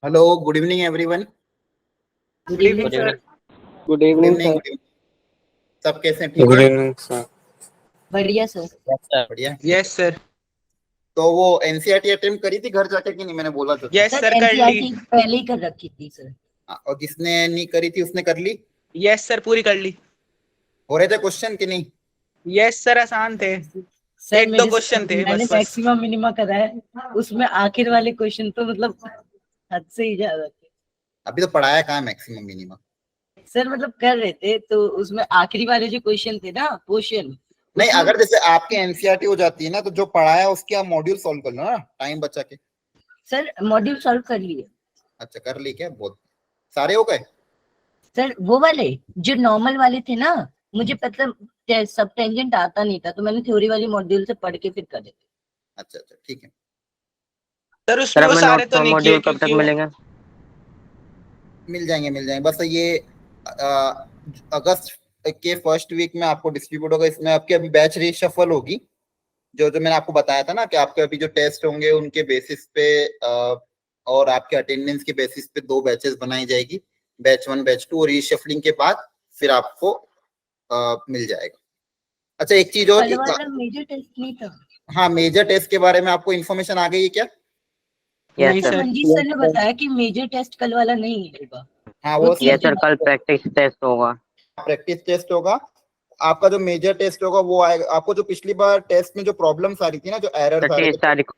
Hello, good evening everyone. Good evening sir. Good evening sir. सब कैसे हैं? ठीक गुड है, इवनिंग सर। बढ़िया सर। बढ़िया। Yes sir. तो वो एनसीईआरटी अटेम्प्ट करी थी घर जाके कि नहीं? मैंने बोला था। यस सर, कर ली। एनसीईआरटी पहले ही कर रखी थी सर। और जिसने नहीं करी थी उसने कर ली? यस सर, पूरी कर ली। हो रहे थे क्वेश्चन कि नहीं? यस सर, आसान थे। सर एक दो क्वेश्चन थे मैंने बस। मैक्सिमम मिनिमा करा है, उसमें आखिर वाले क्वेश्चन तो मतलब हद से ही ज्यादा थे। अभी तो पढ़ाया कहाँ मैक्सिमम मिनिमम? सर मतलब कर रहे थे तो उसमें आखिरी वाले जो क्वेश्चन थे ना पोर्शन। नहीं, अगर जैसे आपकी एनसीईआरटी हो जाती है ना, तो जो पढ़ाया उसके आप मॉड्यूल सॉल्व कर लो ना, टाइम बचा के। सर मॉड्यूल सॉल्व कर लिए। अच्छा, कर ली क्या? बहुत सारे हो गए। सर वो वाले जो नॉर्मल वाले थे ना, मुझे मतलब सब टेंजेंट आता नहीं था तो मैंने थ्योरी वाली मॉड्यूल से पढ़ के फिर कर दिया। अच्छा अच्छा, ठीक है। सर उसमें वो सारे तो नहीं किए मॉड्यूल कब तक क्योंकि मिलेंगे? मिल जाएंगे मिल जाएंगे, बस ये अगस्त के फर्स्ट वीक में आपको डिस्ट्रीब्यूट होगा। इसमें आपकी अभी बैच रीशफल होगी। जो जो मैंने आपको बताया था ना कि आपके अभी जो टेस्ट होंगे उनके बेसिस पे और आपके अटेंडेंस के बेसिस पे दो बैचेस बनाई जाएगी, बैच 1 बैच 2, और रीशफलिंग के बाद फिर आपको मिल जाएगा। अच्छा, एक चीज और कल वाला मेजर टेस्ट नहीं था। हाँ, मेजर टेस्ट के बारे में आपको इन्फॉर्मेशन आ गई है क्या? नहीं yes sir. Sir. Manjeet sir ने बताया कि मेजर टेस्ट कल वाला नहीं होगा। हाँ, वो यस सर, कल प्रैक्टिस टेस्ट होगा। प्रैक्टिस टेस्ट होगा। आपका जो मेजर टेस्ट होगा वो आएगा। आपको जो पिछली बार टेस्ट में जो प्रॉब्लम्स आ रही थी ना, जो एरर्स आ रहे 30 थे, तारीख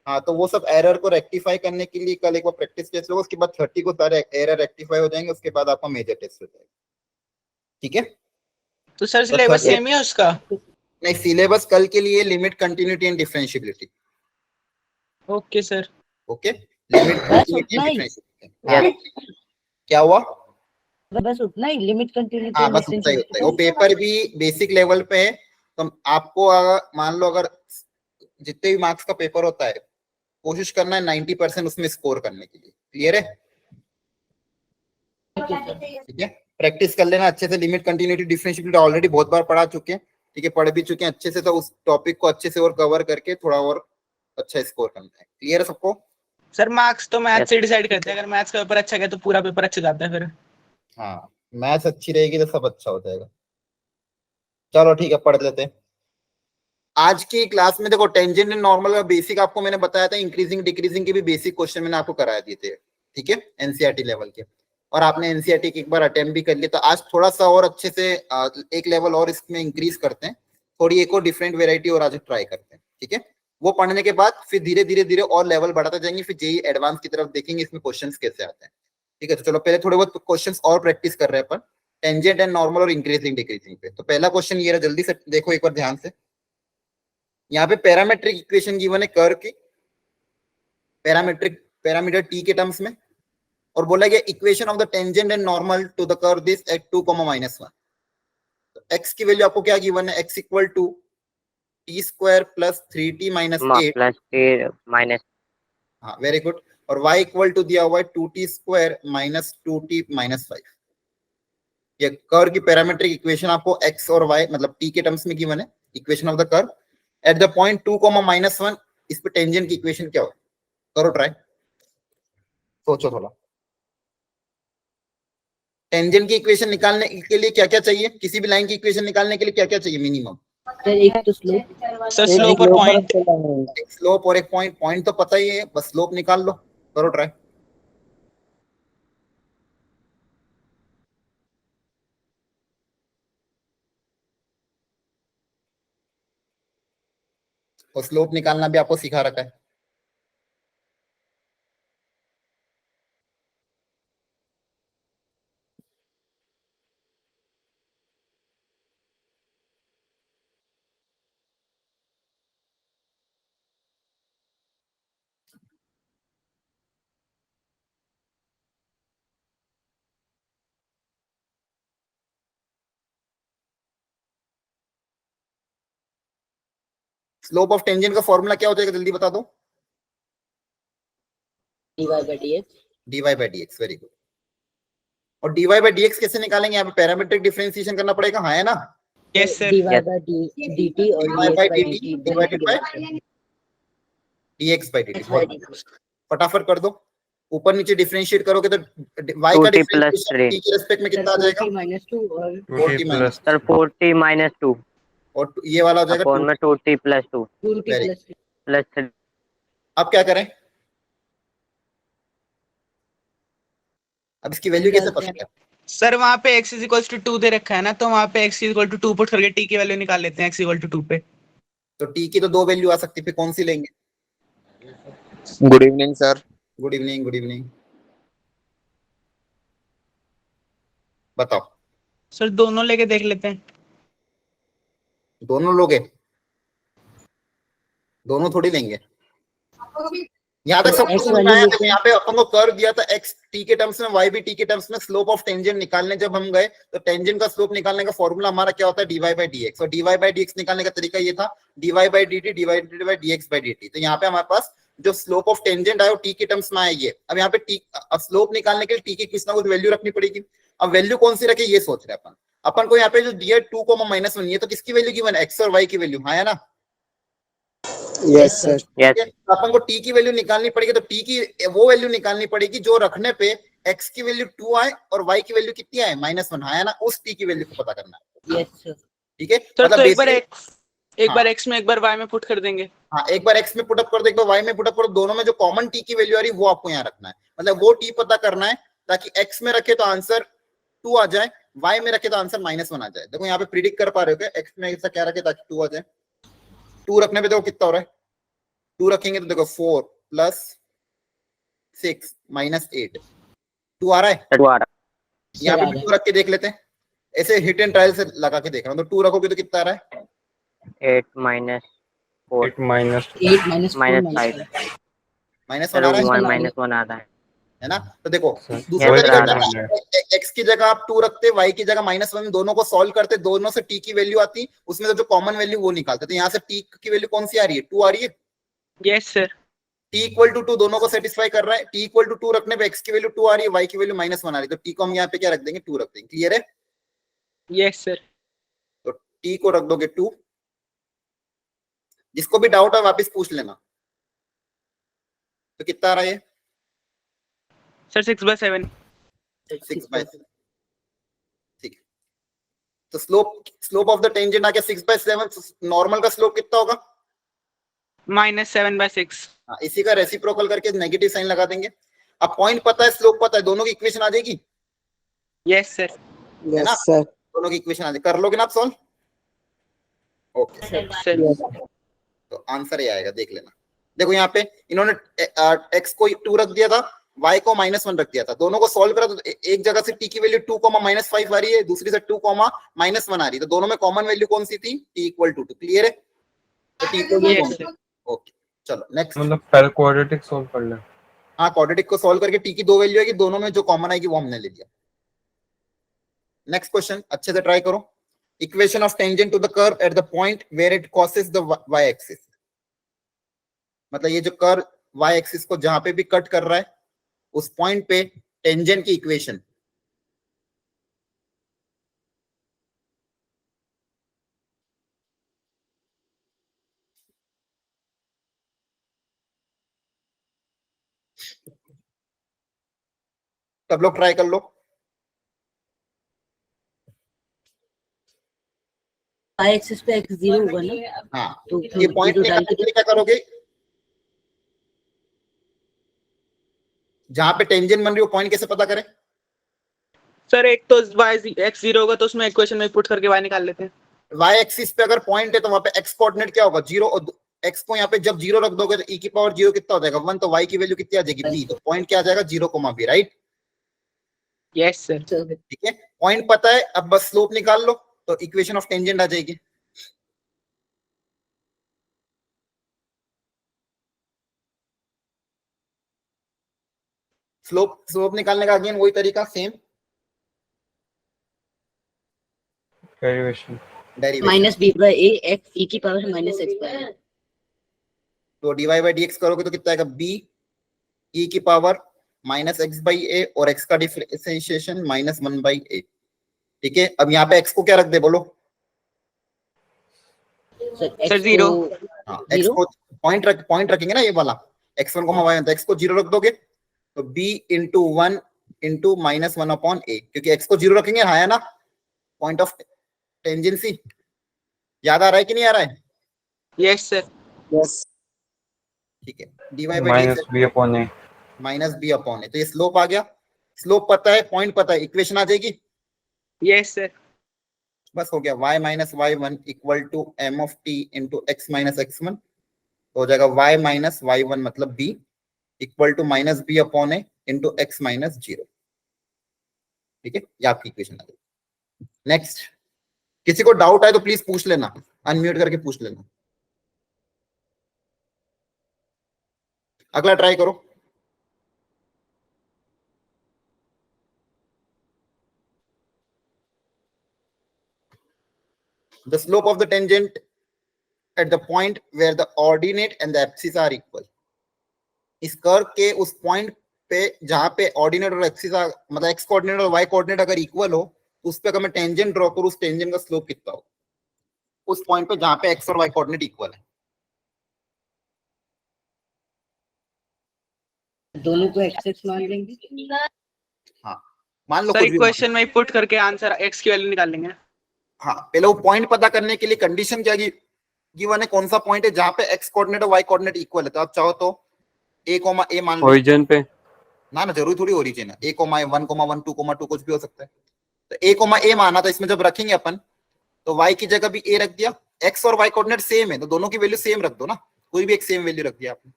हाँ, तो वो सब एरर को रेक्टिफाई करने के लिए कल एक बार प्रैक्टिस टेस्ट होगा। उसके बाद 30 को सारे एरर रेक्टिफाई हो जाएंगे। उसके बाद आपका मेजर टेस्ट हो जाएगा। ठीक है। तो सर तो सिलेबस सेम ही है उसका? नहीं, सिलेबस कल के लिए limit, continuity and differentiability. Okay sir. Okay, limit, बस कंटिन्यूटी उतना एंड ही। डिफरेंशिएबिलिटी। क्या हुआ? बस उतना ही, लिमिट कंटिन्यूटी हाँ, एंड बस उतना ही होता है। वो पेपर भी बेसिक लेवल पे है। तो आपको मान लो अगर जितने भी मार्क्स का पेपर होता है, कोशिश करना है 90% उसमें स्कोर करने के लिए। क्लियर है? ठीक है, प्रैक्टिस कर लेना अच्छे से। लिमिट, कंटिन्यूटी, डिफरेंशिएबिलिटी ऑलरेडी बहुत बार पढ़ा चुके हैं। ठीक है, पढ़ भी चुके हैं अच्छे से। तो उस टॉपिक को अच्छे से और कवर करके थोड़ा और अच्छा स्कोर करना है। क्लियर है सबको? सर मार्क्स तो मैथ से डिसाइड करते हैं। अगर मैथ्स का पेपर अच्छा गया तो पूरा पेपर अच्छा जाता है फिर। हाँ, मैथ्स अच्छी रहेगी तो सब अच्छा हो जाएगा। चलो ठीक है, पढ़ लेते हैं। आज की क्लास में देखो, टेंजेंट एंड नॉर्मल का बेसिक आपको मैंने बताया था। इंक्रीजिंग डिक्रीजिंग के भी बेसिक क्वेश्चन मैंने आपको कराया दिए थे। ठीक है, एनसीईआरटी लेवल के। और आपने एनसीईआरटी की एक बार अटेम्प्ट भी कर लिया। तो आज थोड़ा सा और अच्छे से एक लेवल और इसमें इंक्रीज करते हैं। थोड़ी एक और डिफरेंट वेराइटी और आज ट्राई करते हैं। ठीक है, वो पढ़ने के बाद फिर धीरे धीरे धीरे और लेवल बढ़ाते जाएंगे। फिर जेई एडवांस की तरफ देखेंगे इसमें क्वेश्चंस कैसे आते हैं। ठीक है, तो चलो पहले थोड़े बहुत क्वेश्चंस और प्रैक्टिस कर रहे हैं अपन, टेंजेंट एंड नॉर्मल और इंक्रीजिंग डिक्रीजिंग पे। तो पहला क्वेश्चन ये रहा, जल्दी से देखो एक बार ध्यान से। यहाँ पे पैरामेट्रिक इक्वेशन गिवन है कर्व की, पैरामीटर टी के टर्म्स में। और बोला गया equation of the tangent and normal to the curve this at 2, -1। तो एक्स की वैल्यू आपको क्या गिवन है? X equal to t square plus 3t minus 8। Plus minus. हाँ, वेरी गुड। और y इक्वल टू दिया हुआ है 2t square minus 2t minus 5। ये कर्व की पैरामीट्रिक इक्वेशन आपको x और y मतलब t के टर्म्स में गिवन है। Equation of the curve at the point 2, -1। इस पे टेंजेंट की इक्वेशन क्या हो? करो ट्राई, सोचो थोड़ा। टेंजेंट की इक्वेशन निकालने के लिए क्या क्या चाहिए? किसी भी लाइन की इक्वेशन निकालने के लिए क्या क्या चाहिए मिनिमम? सर एक तो स्लोप। सर स्लोप और पॉइंट। एक स्लोप और एक पॉइंट। पॉइंट तो पता ही है, बस स्लोप निकाल लो। करो ट्राई। और स्लोप निकालना भी आपको सिखा रखा है। स्लोप ऑफ टेंजेंट का फॉर्मूला क्या हो जाएगा? जल्दी बता दो। dy by dx। dy by d x, very good. और dy बाई डी एक्स कैसे निकालेंगे? यहाँ पे पैरामीट्रिक डिफरेंशिएशन करना पड़ेगा, हाँ है ना? Yes sir. dy by dt और dy dx by by dt dt divided by dx by dt। फटाफट कर दो। ऊपर नीचे डिफरेंशिएट करोगे तो y का 2t plus डिफरेंशिएशन 3 t के रेस्पेक्ट में कितना आ जाएगा? -2 और 40 माइनस, सर 40 minus 2 और ये वाला हो जाएगा अपॉन 2। में 2t plus 2 2t Very plus 3 plus 3 अब क्या करें? अब इसकी वैल्यू कैसे पता करें? सर वहाँ पे x इज इक्वल टू 2 दे रखा है ना, तो वहाँ पे x is equal to 2 put करके t की वैल्यू निकाल लेते हैं x इक्वल टू 2 पे। तो t की तो दो वैल्यू आ सकती है, फिर कौन सी लेंगे? Good evening sir. Good evening, good evening, बताओ। सर दोनों लेके देख लेते हैं। दोनों लोगे? दोनों थोड़ी लेंगे। यहाँ तक तो सब x समझ में वाली आया? लेते देखो हैं। यहाँ पे अपन को कर दिया था x t के टर्म्स में, y भी t के टर्म्स में। स्लोप ऑफ टेंजेंट निकालने जब हम गए तो टेंजेंट का स्लोप निकालने का फॉर्मूला हमारा क्या होता है? dy by dx। और dy by dx निकालने का तरीका ये था dy by dt divided by dx by dt। तो यहाँ पे हमारे पास जो स्लोप ऑफ टेंजेंट आया वो t के टर्म्स में आया ये। अब यहाँ पे t स्लोप निकालने के लिए t की किस ना कुछ वैल्यू रखनी पड़ेगी। अब वैल्यू कौन सी रखे ये सोच रहे हैं अपन। अपन को यहाँ पे जो दिया 2,-1, ये तो किसकी वैल्यू गिवन है? x और y की वैल्यू, हाँ है ना? Yes sir. yes ठीक है? तो अपन को t की वैल्यू निकालनी पड़ेगी, तो t की वो वैल्यू निकालनी पड़ेगी जो रखने पे x की वैल्यू 2 आए और y की वैल्यू कितनी आए? -1, हाँ है ना? उस t की वैल्यू को पता करना है। Yes sir. ठीक है, सर तो एक बार basically- x एक बार x में एक बार y में पुट कर देंगे। हाँ, एक बार x में पुट अप कर दो, एक बार y में पुट अप करो। दोनों में जो कॉमन t की वैल्यू आ रही है वो आपको यहाँ रखना है। मतलब वो t पता करना है ताकि x में रखे तो आंसर 2 आ जाए, y में रखे तो आंसर -1 आ जाए। देखो यहाँ पे प्रिडिक्ट कर पा रहे हो क्या? x में ऐसा क्या रखे ताकि 2 आ जाए? 2 रखने पे देखो कितना हो रहा है। 2 रखेंगे तो देखो 4 + 6 - 8, 2 आ रहा है। सर 2 आ रहा यहाँ पे भी 2 रख के देख लेते हैं, ऐसे हिट एंड ट्रायल से लगा के देख रहा हूँ। तो 2 रखोगे तो कितना आ रहा है? 8 minus 4 8 minus 8 minus 4 minus minus 5 5 -1 sir आ रहा है, -1 आ रहा है। है ना? तो देखो सर, दूसरा वही तरीका बता क्या है? x की जगह आप 2 रखते, y की जगह -1, दोनों को सॉल्व करते, दोनों से t की वैल्यू आती, उसमें से जो कॉमन वैल्यू वो निकालते। तो यहाँ से t की वैल्यू कौन सी आ रही है? 2 आ रही है। Yes sir. t = 2 दोनों को सेटिस्फाई कर रहा है। t = 2 रखने पे x की वैल्यू 2 आ रही है, y की वैल्यू -1 आ रही है। तो t को हम यहाँ पे क्या रख देंगे? 2 रख देंगे। क्लियर है? Yes sir. तो t को रख दोगे 2। जिसको भी डाउट है वापस पूछ लेना। तो कितना आ रहा है? सर 6/7 6/7। ठीक है, तो स्लोप ऑफ द टेंजेंट आ गया 6/7। नॉर्मल का स्लोप कितना होगा? -7/6। हाँ, इसी का रेसिप्रोकल करके नेगेटिव साइन लगा देंगे। अब पॉइंट पता है, स्लोप पता है, दोनों की इक्वेशन आ जाएगी। Yes sir. है ना? Yes sir. दोनों की इक्वेशन आ जाएगी। कर लोगे ना आप सॉल्व? ओके, सर तो आंसर ये आएगा, देख लेना। देखो यहाँ पे इन्होंने x को 2 रख दिया था, y को -1 रख दिया था। दोनों को सॉल्व करा तो एक जगह से t की वैल्यू 2, -5 आ रही है, दूसरी से 2, -1 आ रही है। तो दोनों में कॉमन वैल्यू कौन सी थी? t = 2। क्लियर है? तो t यस = सर। ओके, चलो नेक्स्ट। मतलब पहले क्वाड्रेटिक सॉल्व कर ले। हाँ, क्वाड्रेटिक को सॉल्व करके t की दो वैल्यू आएगी, दोनों में जो कॉमन आएगी वो हमने ले लिया। नेक्स्ट क्वेश्चन अच्छे से ट्राई करो। Equation of tangent to the curve at the point where it crosses the y axis. मतलब ये जो कर्व y एक्सिस को जहां पे भी कट कर रहा है उस पॉइंट पे टेंजेंट की इक्वेशन। सब लोग ट्राई कर लो। y एक्सिस पे x 0 होगा ना, हाँ, तो ये पॉइंट 0 डाल निकालने के के लिए क्या करोगे? जहां पे टेंजेंट बन रही है वो पॉइंट कैसे पता करें? सर एक तो x 0 होगा तो उसमें इक्वेशन में पुट करके y निकाल लेते हैं। y एक्सिस पे अगर पॉइंट है तो वहां पे x कोऑर्डिनेट क्या होगा? 0। और x को यहाँ पे जब 0 रख दोगे तो e⁻0 कितना हो जाएगा? 1। तो y की वैल्यू कितनी आ जाएगी? b। तो पॉइंट क्या आ जाएगा? 0, b, राइट? Yes sir. ठीक है, पॉइंट पता है, अब बस स्लोप निकाल लो तो इक्वेशन ऑफ टेंजेंट आ जाएगी। स्लोप निकालने का अगेन वही तरीका, same derivation. Derivation. -b/a x e⁻ -x/a। तो dy/dx करोगे तो कितना आएगा? b e⁻ -x/a और x का डिफरेंशिएशन -1/a। ठीक है, अब यहाँ पे x को क्या रख दे बोलो? सर 0। हाँ, x को पॉइंट रखेंगे ना, ये वाला x1, y1, तो x को 0 रख दोगे तो b इंटू 1 इंटू -1/a, क्योंकि x को 0 रखेंगे, हाँ है ना, पॉइंट ऑफ टेंजेंसी। याद आ रहा है कि नहीं आ रहा है? Yes sir. Yes. ठीक है, dy by minus dx b upon a. Minus b upon a, तो ये स्लोप आ गया। स्लोप पता है, पॉइंट पता है, इक्वेशन आ जाएगी। Yes sir. बस हो गया, y minus y1 equal to m of t into x minus x1, हो जाएगा y माइनस y1 मतलब b equal to minus b upon a into x minus 0। ठीक है, ये आपकी इक्वेशन आ गई। नेक्स्ट, किसी को डाउट है तो प्लीज पूछ लेना, अनम्यूट करके पूछ लेना। अगला ट्राई करो। The slope of the tangent at the point where the ordinate and the axis are equal. इस कर्व के उस पॉइंट पे जहां पे ऑर्डिनेट और एक्सिस मतलब एक्स कोऑर्डिनेट और वाई कोऑर्डिनेट अगर इक्वल हो, तो उस पे अगर मैं टेंजेंट ड्रॉ करूं, उस टेंजेंट का स्लोप कितना हो उस पॉइंट पे जहां पे एक्स और वाई कोऑर्डिनेट इक्वल है। दोनों को एक्सेस मान लेंगे। हाँ, मान लो सर कुछ भी मान लो। इक्वेशन में पुट करके आंसर x की वैल्यू निकाल लेंगे। हाँ, पहले वो पॉइंट पता करने के लिए कंडीशन क्या गिवन है, कौन सा पॉइंट है जहां पे एक्स कोऑर्डिनेट और वाई कोऑर्डिनेट इक्वल है। तो आप चाहो तो a, a मान लो। ओरिजिन पे ना जरूरी थोड़ी ओरिजिन है, a, 1, 1, 2, 2 कुछ भी हो सकता है। तो a, a माना, तो इसमें जब रखेंगे अपन, तो y की जगह भी a रख दिया, x और y कोऑर्डिनेट सेम है तो दोनों की वैल्यू सेम रख दो ना, कोई भी एक सेम वैल्यू रख दिया आपने।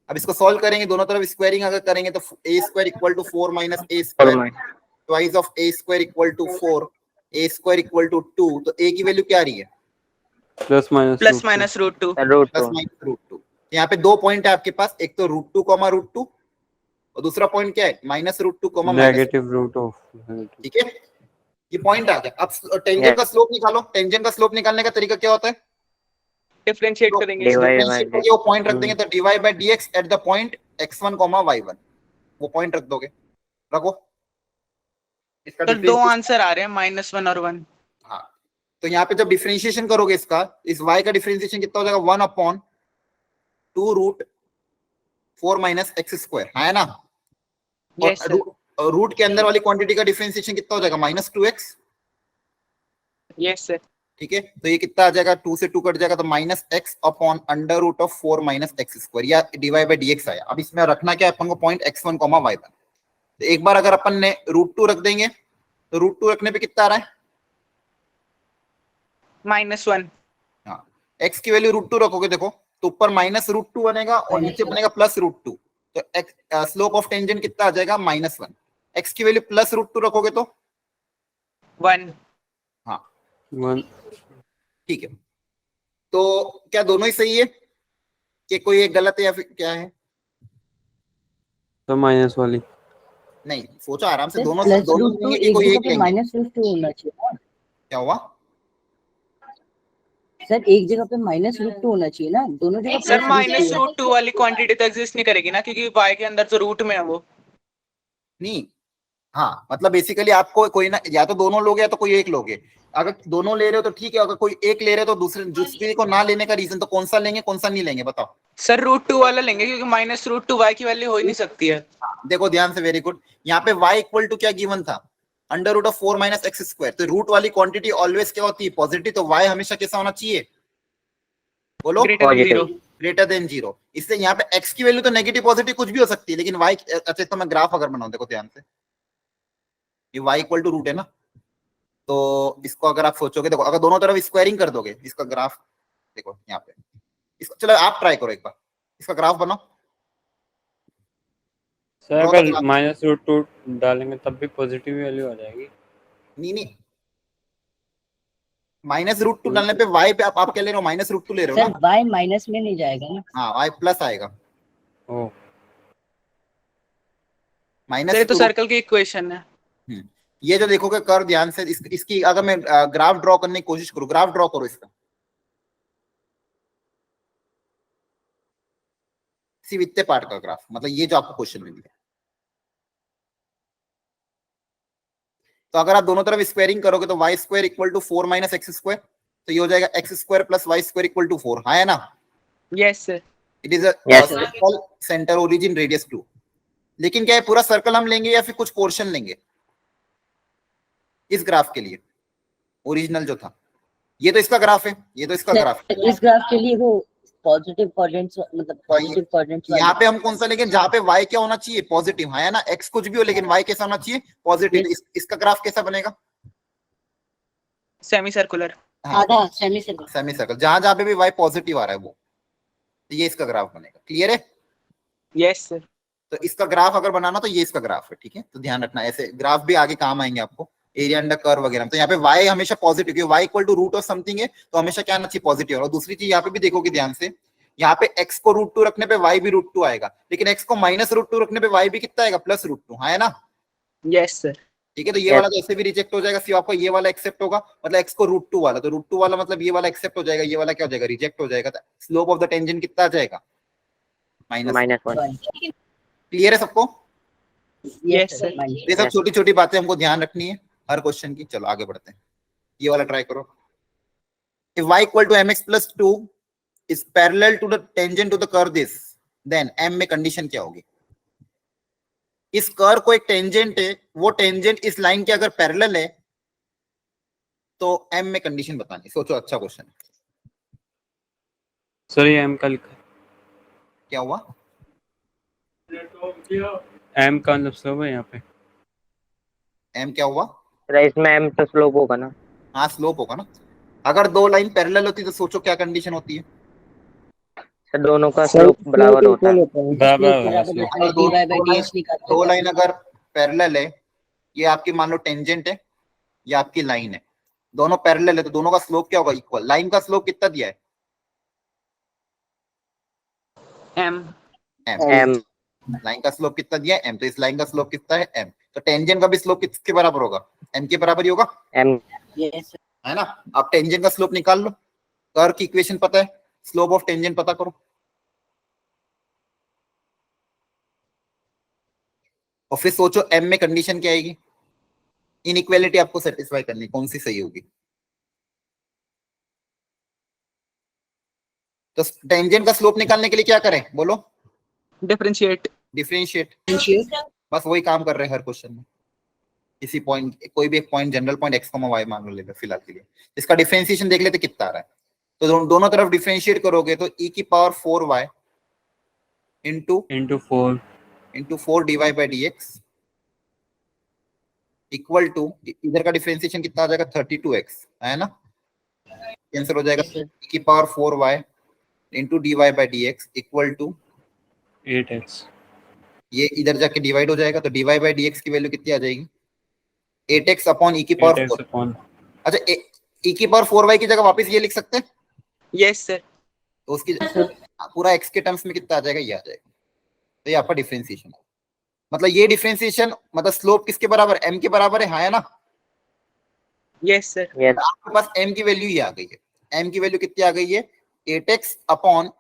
अब इसको सॉल्व करेंगे, दोनों तरफ स्क्वायरिंग अगर करेंगे तो a square equal to 4 minus a square twice of a square equal to 4, a square equal to 2, तो a की वैल्यू क्या आ रही है? Plus minus root two. Plus minus root 2। यहाँ पे दो पॉइंट है आपके पास, एक तो √2, √2 और दूसरा पॉइंट क्या है, -√2, नेगेटिव रूट ऑफ। ठीक है, ये पॉइंट आ गया। अब टेंजेंट का स्लोप निकालो। टेंजेंट का स्लोप निकालने का तरीका क्या होता है? डिफरेंशिएट करेंगे। डिफरेंशिएट करके वो पॉइंट रख देंगे, तो dy by dx eight the point x1, y1, वो पॉइंट रख दोगे। रखो इसका सर दो आंसर आ रहे हैं, -1 और 1। हाँ, तो यहाँ पे जब डिफरेंशिएशन करोगे इसका, इस y का डिफरेंशिएशन कितना हो जाएगा, 1/2√4 माइनस एक्स स्क्वायर, है ना। Yes sir. और रूट के अंदर वाली क्वांटिटी का डिफरेंशिएशन कितना हो जाएगा, -2x। Yes sir. ठीक है, तो ये कितना आ जाएगा, 2 से 2 कट जाएगा, तो -x upon √4 minus x square, या dy by dx आया। अब इसमें रखना क्या है अपन को, पॉइंट x1, y1। तो एक बार अगर अपन ने √2 रख देंगे, तो √2 रखने पे कितना आ रहा है, -1। हाँ, x की वैल्यू √2 रखोगे देखो, तो ऊपर -√2 बनेगा और नीचे बनेगा +√2, तो स्लोप ऑफ टेंजेंट कितना आ जाएगा, -1। x की वैल्यू +√2 रखोगे तो 1। हाँ 1 ठीक है। तो क्या दोनों ही सही है कि कोई एक गलत है या फिर क्या है? तो माइनस वाली। नहीं, सोचो आराम से, सर दोनों प्लस दोनों रूट टू लेंगे कि एक कोई जगह एक पे लेंगे? -√2 होना चाहिए ना। क्या हुआ सर एक जगह पे -√2 होना चाहिए ना, दोनों जगह सर +√2 है। -√2 वाली क्वांटिटी तो एग्जिस्ट नहीं करेगी ना, क्योंकि y के अंदर तो रूट में है वो। नहीं, हाँ मतलब बेसिकली आपको कोई ना, या तो दोनों लोगे या तो कोई एक लोगे। अगर दोनों ले रहे हो तो ठीक है, अगर कोई एक ले रहे हो तो दूसरे को ना लेने का रीजन तो कौन सा लेंगे, कौन सा नहीं लेंगे, बताओ। सर √2 वाला लेंगे, क्योंकि -√2 y की वैल्यू हो ही नहीं सकती है। देखो ध्यान से, वेरी गुड। यहाँ पे y इक्वल टू क्या गिवन था, √4 माइनस एक्स स्क्वायर। तो रूट वाली क्वांटिटी ऑलवेज क्या होती है, पॉजिटिव। तो y हमेशा कैसा होना चाहिए, बोलो, ग्रेटर देन 0। इससे यहाँ पे x की वैल्यू तो नेगेटिव पॉजिटिव कुछ भी हो सकती है, लेकिन y, अच्छा तो मैं ग्राफ अगर बनाऊं, देखो ध्यान से, ये y इक्वल टू रूट है ना, तो इसको अगर आप सोचोगे, देखो अगर दोनों तरफ स्क्वायरिंग कर दोगे, इसका ग्राफ देखो यहाँ पे, इसको चलो आप ट्राई करो एक बार, इसका ग्राफ बनाओ। सर अगर -√2 डालेंगे तब भी पॉजिटिव वैल्यू आ जाएगी। नहीं, -√2 डालने पे y पे आप क्या ले रहे हो, -√2 ले रहे हो सर ना। y माइनस में नहीं जाएगा ना। हाँ, y प्लस आएगा, ओ माइनस ये तो सर्कल की इक्वेशन है। ये जो देखोगे कर्व, ध्यान से इसकी अगर मैं ग्राफ ड्रॉ करने की कोशिश करूं, ग्राफ ड्रॉ करो इसका, सिर्फ इतने पार्ट का ग्राफ, मतलब ये जो आपको क्वेश्चन में दिया। तो अगर आप दोनों तरफ स्क्वायरिंग करोगे तो y square equal to 4 minus x square, तो ये हो जाएगा x square plus y square equal to 4, हाँ है ना। Yes sir. It is a Yes, sir. Centre origin radius 2। लेकिन क्या है, पूरा सर्कल हम लेंगे या फिर कुछ पोर्शन लेंगे इस ग्राफ के लिए? ओरिजिनल जो था, ये तो इसका ग्राफ है, ये तो इसका ग्राफ है। इस ग्राफ के लिए वो पॉजिटिव क्वाड्रेंट्स, मतलब पॉजिटिव क्वाड्रेंट्स यहाँ पे हम कौन सा लेंगे जहाँ पे y क्या होना चाहिए? पॉजिटिव, है ना? x कुछ भी हो लेकिन y कैसा होना चाहिए? पॉजिटिव। इसका ग्राफ कैसा बनेगा? Semi circular. आधा सेमी सर्कल। सेमी सर्कल, जहां जहां पे भी y पॉजिटिव आ रहा है वो, तो ये इसका ग्राफ बनेगा। क्लियर है? Yes sir. तो इसका ग्राफ अगर बनाना तो ये इसका ग्राफ है, ठीक है? तो ध्यान रखना, ऐसे ग्राफ भी आगे काम आएंगे आपको, एरिया अंडर कर्व वगैरह। तो यहाँ पे y हमेशा पॉजिटिव, क्योंकि y इक्वल टू रूट ऑफ समथिंग है, तो हमेशा क्या आना चाहिए? पॉजिटिव। और दूसरी चीज यहाँ पे भी देखोगे ध्यान से, यहाँ पे x को √2 रखने पे y भी √2 आएगा, लेकिन x को -√2 रखने पे y भी कितना आएगा? +√2, है ना? Yes sir. ठीक है, तो ये वाला तो ऐसे भी रिजेक्ट हो जाएगा, सिर्फ आपको ये वाला एक्सेप्ट होगा, मतलब x को √2 वाला, तो √2 वाला मतलब ये वाला एक्सेप्ट हो जाएगा, ये वाला क्या हो जाएगा? रिजेक्ट हो जाएगा। स्लोप ऑफ द टेंजेंट कितना आ जाएगा? -1। क्लियर है सबको? Yes sir. ये सब छोटी छोटी बातें हमको ध्यान रखनी है हर क्वेश्चन की। चलो आगे बढ़ते हैं, ये वाला ट्राई करो। If y equal to mx plus 2 is parallel to the tangent to the curve this, then m में कंडीशन क्या होगी? इस कर्व को एक टेंजेंट है, वो टेंजेंट इस लाइन के अगर पैरेलल है तो m में कंडीशन बतानी। सोचो, अच्छा क्वेश्चन है। सर ये m का लिखा क्या हुआ? m का मतलब स्लोप है यहाँ पे। m क्या हुआ? सर इसमें m तो स्लोप होगा ना? हाँ, स्लोप होगा ना। अगर दो लाइन पैरेलल होती तो सोचो क्या कंडीशन होती है? सर दोनों का स्लोप बराबर होता है। बराबर होगा slope। अगर दो लाइन अगर पैरेलल है, ये आपकी मान लो टेंजेंट है, ये आपकी लाइन है, दोनों पैरेलल है, तो दोनों का स्लोप क्या होगा? इक्वल। लाइन का स्लोप कितना दिया है? m। m। लाइन का स्लोप कितना दिया है? m। तो इस लाइन का स्लोप कितना है? m। तो टेंजेंट का भी स्लोप किसके बराबर होगा? m के बराबर ही होगा, m। है ना? आप टेंजेंट का स्लोप निकाल लो, कर्व की इक्वेशन पता है, स्लोप ऑफ टेंजेंट पता करो, और फिर सोचो m में कंडीशन क्या आएगी? इनइक्वालिटी आपको सेटिस्फाई करनी, कौन सी सही होगी? तो टेंजेंट का स्लोप निकालने के लिए क्या करें? बोलो। डिफरेंशिएट। डिफरेंशिएट। बस वही काम कर रहे हैं हर क्वेश्चन में। किसी पॉइंट, कोई भी एक point, general point x, y मान लो, ले लो फिलहाल के लिए। इसका डिफरेंशिएशन देख लेते कितना आ रहा है। तो दोनों तरफ डिफरेंशिएट करोगे तो e की power 4y into 4 into 4 dy by dx equal to, इधर का डिफरेंशिएशन कितना आ जाएगा? 32x, है ना? कैंसिल हो जाएगा। e की power 4y into dy by dx equal to 8x। ये इधर जाके डिवाइड हो जाएगा, तो dy बाई dx की वैल्यू कितनी आ जाएगी? 8x अपॉन e की पावर 4। upon अच्छा, e की पावर 4y की जगह वापस ये लिख सकते हैं, यस सर। तो उसकी पूरा x के टर्म्स में कितना आ जाएगा? ये आ जाएगा। तो ये आपका डिफरेंशिएशन है, मतलब ये डिफरेंशिएशन, मतलब स्लोप किसके बराबर? m के बराबर है ना? Yes sir. यस। आपके पास m की वैल्यू ये आ गई है। m की वैल्यू कितनी आ गई है? 8x upon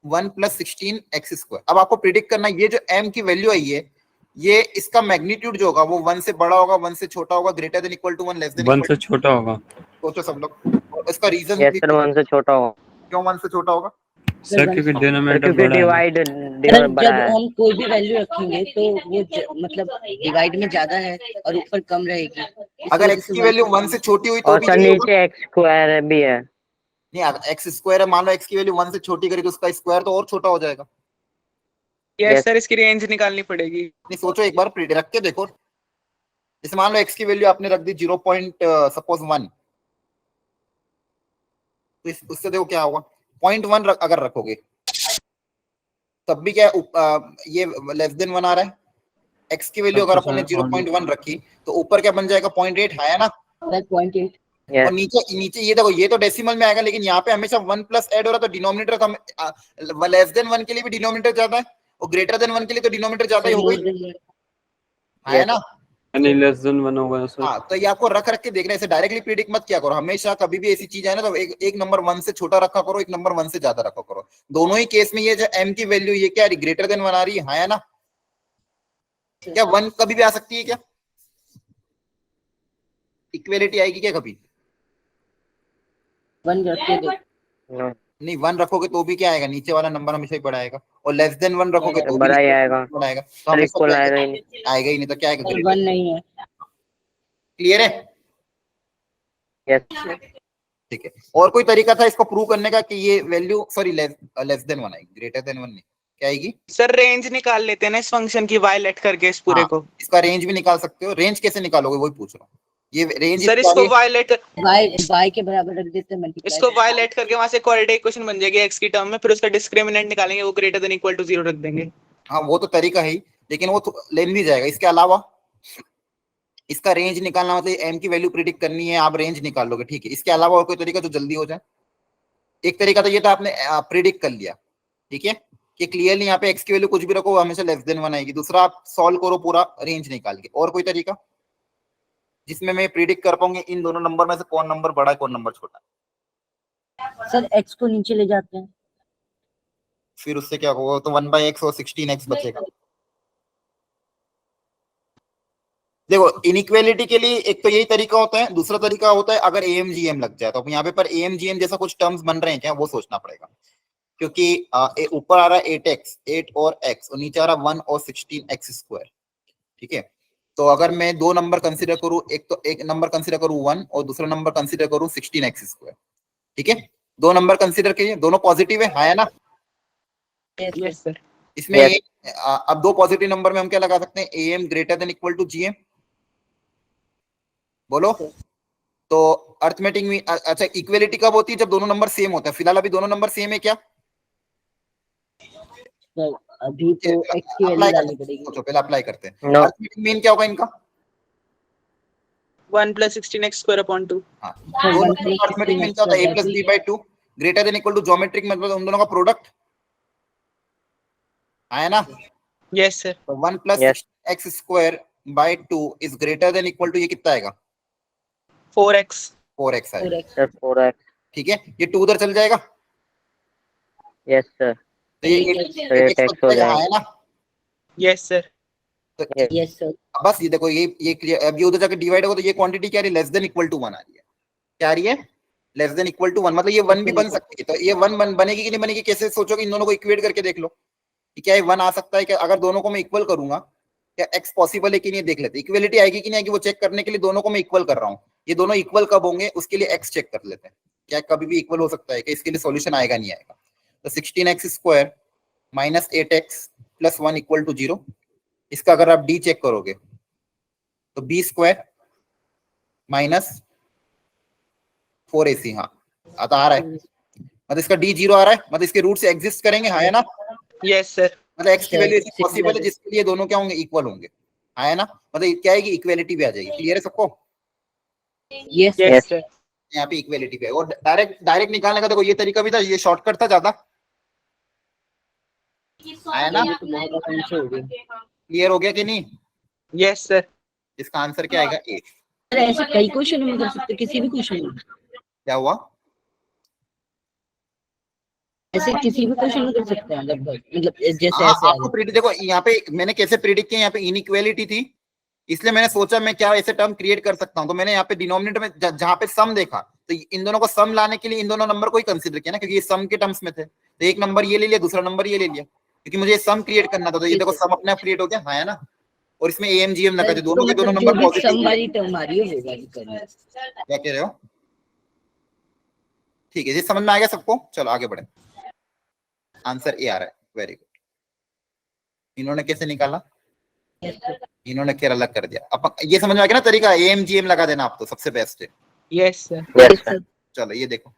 1 + 16x²। अब आपको प्रिडिक्ट करना, ये जो m की वैल्यू आई है, ये इसका मैग्नीट्यूड जो होगा वो 1 से बड़ा होगा, 1 से छोटा होगा, greater than equal to 1, less than 1 से छोटा होगा। सोचो सब लोग, और इसका रीजन यस सर 1 से छोटा होगा। क्यों 1 से छोटा होगा? सर क्योंकि सर डिनोमिनेटर क्योंकि बड़ा है। डिवाइड सर बड़ा जब है। हम कोई भी वैल्यू रखेंगे तो वो मतलब डिवाइड में ज्यादा है और ऊपर कम रहेगी। अगर x की वैल्यू 1 से छोटी हुई तो और भी सर यही होगा। नीचे x² भी है। नहीं, अगर x² है, मान लो x की वैल्यू 1 से छोटी करी तो उसका स्क्वायर तो और छोटा हो जाएगा। Yes Yes. सर, इसकी रेंज निकालनी पड़ेगी। नहीं, सोचो एक बार, रख के देखो। जैसे मान लो x की वैल्यू आपने रख दी 0.1, तो उससे देखो क्या होगा। 0.1 अगर रखोगे तब भी क्या ये लेस देन 1 आ रहा है। x की वैल्यू अगर अपन ने 0.1 रखी तो ऊपर क्या बन जाएगा? 0.8 है ना? 0.8। Yes. और नीचे ये देखो, ये तो डेसिमल में आएगा, लेकिन यहाँ पे हमेशा 1 प्लस ऐड हो रहा है, तो डिनोमिनेटर का लेस देन 1 के लिए भी डिनोमिनेटर ज्यादा है और ग्रेटर देन 1 के लिए तो डिनोमिनेटर ज्यादा ही हो गई, है ना? नहीं लेस देन 1 होगा सर। हाँ, तो ये आपको रख के देखना है, इसे डायरेक्टली प्रिडिक्ट मत किया करो। हमेशा कभी भी ऐसी चीज है ना, तो एक नंबर 1 से छोटा रखा करो, एक नंबर 1 से ज्यादा रखा करो। दोनों ही केस में ये जो m की वैल्यू ये क्या ग्रेटर देन 1 आ रही है ना? क्या 1 कभी भी आ सकती है क्या? इक्वेलिटी आएगी क्या कभी? 1 रख के No. नहीं, 1 रखोगे तो भी क्या आएगा? नीचे वाला नंबर हमेशा ही बड़ा आएगा। और लेस देन 1 रखोगे तो भी बड़ा ही आएगा आएगा। तो सर, हमेशा इक्वल क्या आएगा आएगा? ही नहीं। आएगा ही नहीं, तो क्या आएगा? सर 1 नहीं है। क्लियर है? यस ठीक है। और कोई तरीका था इसको प्रूव करने का कि ये वैल्यू सॉरी लेस देन 1 आएगी, ग्रेटर देन 1 नहीं, क्या आएगी? सर रेंज निकाल लेते हैं ना इस फंक्शन की y लेट करके इस पूरे हाँ, को। इसका रेंज भी निकाल सकते हो। रेंज कैसे निकालोगे वही पूछ रहा हूँ। ये रेंज सर इसको y लेट y के बराबर रख देते हैं, मल्टीप्लाई इसको y लेट करके वहां से क्वाड्रेटिक इक्वेशन बन जाएगी x की टर्म में, फिर उसका डिस्क्रिमिनेंट निकालेंगे, वो ग्रेटर देन इक्वल टू 0 रख देंगे। हाँ वो तो तरीका है ही, लेकिन वो तो लेन भी जाएगा। इसके अलावा इसका रेंज निकालना मतलब m की वैल्यू प्रिडिक्ट करनी है, आप रेंज निकाल लोगे, ठीक है। इसके अलावा और कोई तरीका जो जल्दी हो जाए? एक तरीका तो ये था, आपने प्रिडिक्ट कर लिया, ठीक है, कि क्लियरली यहाँ पे x की वैल्यू कुछ भी रखो वो हमेशा लेस देन 1 आएगी। दूसरा, आप सॉल्व करो पूरा रेंज निकाल के। और कोई तरीका जिसमें मैं प्रिडिक्ट कर पाऊंगी इन दोनों नंबर में से कौन नंबर बड़ा है कौन नंबर छोटा है? सर x को नीचे ले जाते हैं। फिर उससे क्या होगा? तो 1/x और 16x बचेगा। देखो इनइक्वालिटी के लिए एक तो यही तरीका होता है, दूसरा तरीका होता है अगर AMGM लग जाए तो। अब यहाँ पे पर AMGM जैसा कुछ टर्म्स बन रहे हैं क्या, वो सोचना पड़ेगा। क्योंकि ऊपर आ रहा है 8x 8 और x, और नीचे आ रहा है 1 और 16x स्क्वायर, ठीक है। तो अगर मैं दो नंबर कंसीडर करूं, एक नंबर कंसीडर करूं 1 और दूसरा नंबर कंसीडर करूं 16x स्क्वायर, ठीक है। दो नंबर कंसीडर कीजिए, दोनों पॉजिटिव है ना? Yes sir. इसमें Yes. अब दो पॉजिटिव नंबर में हम क्या लगा सकते हैं? AM greater than equal to GM, बोलो। तो अर्थमेटिक में अच्छा इक्वलिटी कब होती है? जब दोनों नंबर सेम होता है। फिलहाल अभी दोनों नंबर सेम है क्या? सर अभी तो x की वैल्यू अप्लाई डालनी करते हैं, पड़ेगी। सोचो पहले अप्लाई करते हैं। No. अर्थमेटिक मीन क्या होगा इनका? 1 + 16x स्क्वायर अपॉन 2। हाँ, सर दोनों 1 + अर्थमेटिक मीन 16x क्या होता है? A by + 2 B/2 greater than equal to geometric मतलब उन दोनों का प्रोडक्ट आया ना? Yes sir. तो 1 + Yes. 16x square by 2 is greater than equal to, ये कितना आएगा? 4x। 4x आएगा, 4x। Sir, 4x. ठीक है। ये 2 उधर चल जाएगा Yes sir. तो ये 8x 8x बच हो जाएगा, जाएगा. आया ना? Yes sir. तो Yes. Yes sir. बस ये देखो, ये क्लियर। अब ये उधर जाकर डिवाइड होगा तो ये क्वांटिटी क्या आ रही है? लेस देन इक्वल टू 1 आ रही है। क्या आ रही है? लेस देन इक्वल टू 1, मतलब ये 1 भी बन सकती है। तो ये 1 बनेगी कि नहीं बनेगी? कैसे सोचोगे? इन दोनों को इक्वेट करके देख लो कि क्या ये 1 आ सकता है क्या? अगर दोनों को मैं इक्वल करूंगा, क्या x पॉसिबल है कि नहीं देख लेते। इक्वलिटी आएगी कि नहीं आएगी वो चेक करने के लिए दोनों को मैं इक्वल कर रहा हूँ। ये दोनों इक्वल कब होंगे उसके लिए x चेक कर लेते हैं। क्या कभी भी इक्वल हो सकता है? क्या इसके लिए सॉल्यूशन आएगा नहीं आएगा? तो 16x square minus 8x plus 1 equal to 0। इसका अगर आप d चेक करोगे तो b स्क्वायर माइनस 4ac, हाँ आता आ रहा है। मतलब इसका d 0 आ रहा है, मतलब इसके रूट से एग्जिस्ट करेंगे, हाँ है ना? Yes sir. मतलब x की सर, वैल्यू ऐसी पॉसिबल है similar- जिसके लिए दोनों क्या होंगे? इक्वल होंगे, हाँ है ना? मतलब क्या आएगी? इक्वेलिटी भी आ जाएगी। क्लियर है सबको? Yes sir. Yes sir. यहाँ पे इक्वेलिटी पे। और डायरेक्ट डायरेक्ट निकालने का देखो ये तरीका भी था, ये शॉर्टकट था ज्यादा, आया ना? ये तो बहुत आसान से हो गया। क्लियर हो गया कि नहीं? Yes sir. इसका आंसर क्या आएगा? ए। सर ऐसे कई क्वेश्चन में कर सकते, किसी भी क्वेश्चन में, क्या हुआ? ऐसे किसी भी क्वेश्चन में कर सकते हैं लगभग, मतलब जैसे हाँ ऐसे आ आपको प्रिडिक्ट देखो, यहाँ पे मैंने कैसे प्रिडिक्ट किया, यहाँ पे इनइक्वालिटी थी इसलिए मैंने सोचा मैं क्या ऐसे टर्म क्रिएट कर सकता हूँ। तो मैंने यहाँ पे डिनोमिनेटर में जहां पे सम देखा तो इन दोनों को सम लाने के लिए इन दोनों नंबर को ही कंसीडर किया ना, क्योंकि ये सम के टर्म्स में थे। तो एक नंबर ये ले लिया, दूसरा नंबर ये ले लिया, क्योंकि मुझे सम क्रिएट करना था। तो ये देखो सम अपने आप क्रिएट हो गया, हाँ है ना? और इसमें AMGM लगा थे, तो दोनों के दोनों मतलब जो नंबर भी पॉजिटिव। सम वाली टर्म आ रही है वो वाली करना है। क्या कह रहे हो? ठीक है, ये समझ में आ गया सबको? चलो आगे बढ़े। आंसर ए आ रहा है, वेरी गुड। इन्होंने कैसे निकाला? इन्होंने केर अलग कर दिया। अब ये समझ में आ गया ना तरीका? AMGM लगा देना आप तो सबसे बेस्ट है। Yes sir. Yes yes sir. Sir. चलो ये देखो,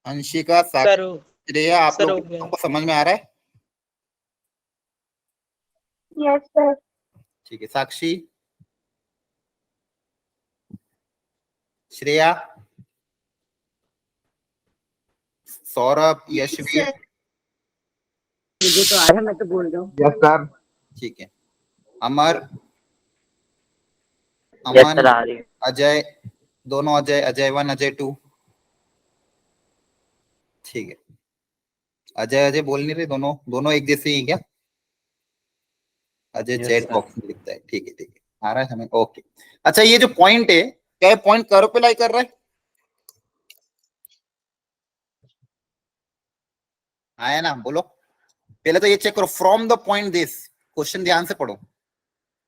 अंशिका, सर साक्षी, श्रेया, आप सर, हो लोग गया। को समझ में आ रहा है? Yes sir. ठीक है। साक्षी, श्रेया, सौरभ, यशवीर, मुझे तो आ रहा है, मैं तो बोल रहा हूँ। Yes sir. ठीक है। अमर, यस अमन, सर, आ रही है। अजय, दोनों अजय, अजय 1, अजय 2। ठीक है। अजय अजय बोल नहीं रहे, दोनों दोनों एक जैसे ही क्या? Ajay Yes, chat sir. Box में लिखता है। ठीक है, ठीक है, आ रहा है हमें। ओके। अच्छा, ये जो पॉइंट है, क्या ये पॉइंट कर्व पे लाई कर रहा है? आया ना, बोलो। पहले तो ये चेक करो, from the point this, question ध्यान से पढ़ो।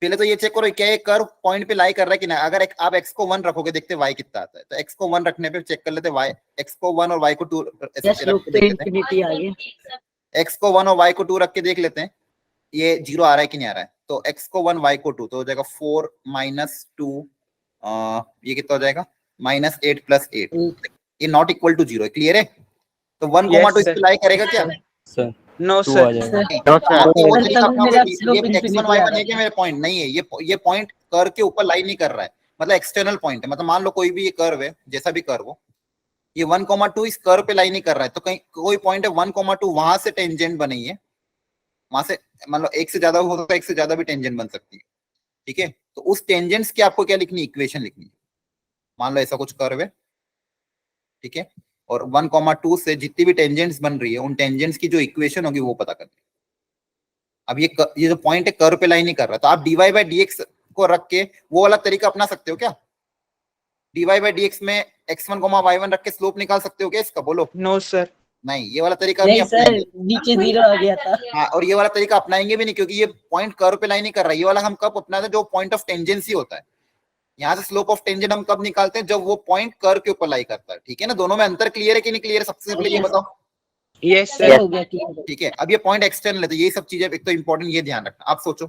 पहले तो ये चेक करो क्या ये कर्व पॉइंट पे लाई कर रहा है कि नहीं। अगर आप x को 1 रखोगे, देखते y कितना आता है। तो x को 1 रखने पे चेक कर लेते y, x को 1 और y को 2 ऐसे यस रख लोग के पे देख लेते इंफिनिटी आ गया। हैं। x को 1 और y को 2 रख के देख लेते हैं, ये 0 आ रहा है कि नहीं आ रहा है। तो x को 1, y को 2, तो हो जाएगा 4 माइनस 2, ये कितना हो जाएगा? -8 + 8। ये नॉट इक्वल टू 0 है। क्लियर है? तो 1, Yes, 2 sir. इसको लाई करेगा क्या? Sir no 2 sir. आ जाएगा। नहीं, नो सर। आप ये वो सर, तरीका तभी अपनाओगे, मेरा ये slope x1 infinity आ y1 रहा है क्या? मेरे पॉइंट नहीं है, ये पॉइंट कर्व के ऊपर लाई नहीं कर रहा है, मतलब एक्सटर्नल पॉइंट है। मतलब मान लो कोई भी ये कर्व है, जैसा भी कर्व हो, ये 1, 2 इस कर्व पे लाई नहीं कर रहा है। तो कहीं कोई पॉइंट है 1, 2 वहां से टेंजेंट बनी है, वहां से मान लो एक से ज्यादा हो सकता है, एक से ज्यादा भी टेंजेंट बन सकती है। ठीक है, तो उस टेंजेंट्स की आपको क्या लिखनी है? इक्वेशन लिखनी है। मान लो ऐसा कुछ कर्व है, ठीक है, और 1, 2 से जितनी भी टेंजेंट्स बन रही है, उन टेंजेंट्स की जो इक्वेशन होगी वो पता करनी है। अब ये जो पॉइंट है कर्व पे लाई नहीं कर रहा, तो आप dy/dx को रख के वो वाला तरीका अपना सकते हो क्या? dy/dx में x1, y1 रख के स्लोप निकाल सकते हो क्या इसका? बोलो। No sir. नहीं, ये वाला तरीका नहीं नहीं सर, अपनाएंगे। नीचे 0 आ गया था। हाँ, और ये वाला तरीका अपनाएंगे भी नहीं, क्योंकि ये पॉइंट कर्व पे लाई नहीं कर रहा है। ये वाला हम कब अपनाते हैं? जो पॉइंट ऑफ टेंजेंसी होता है। यहाँ से स्लोप ऑफ टेंजेंट हम कब निकालते हैं? जब वो पॉइंट कर्व के ऊपर लाई करता है। ठीक है ना? दोनों में अंतर क्लियर है कि नहीं क्लियर है? सबसे पहले ये बताओ। Yes sir sir. हो गया, ठीक है। ठीक है, अब ये पॉइंट एक्सटर्नल है, तो ये सब चीजें एक तो इंपॉर्टेंट, ये ध्यान रखना। आप सोचो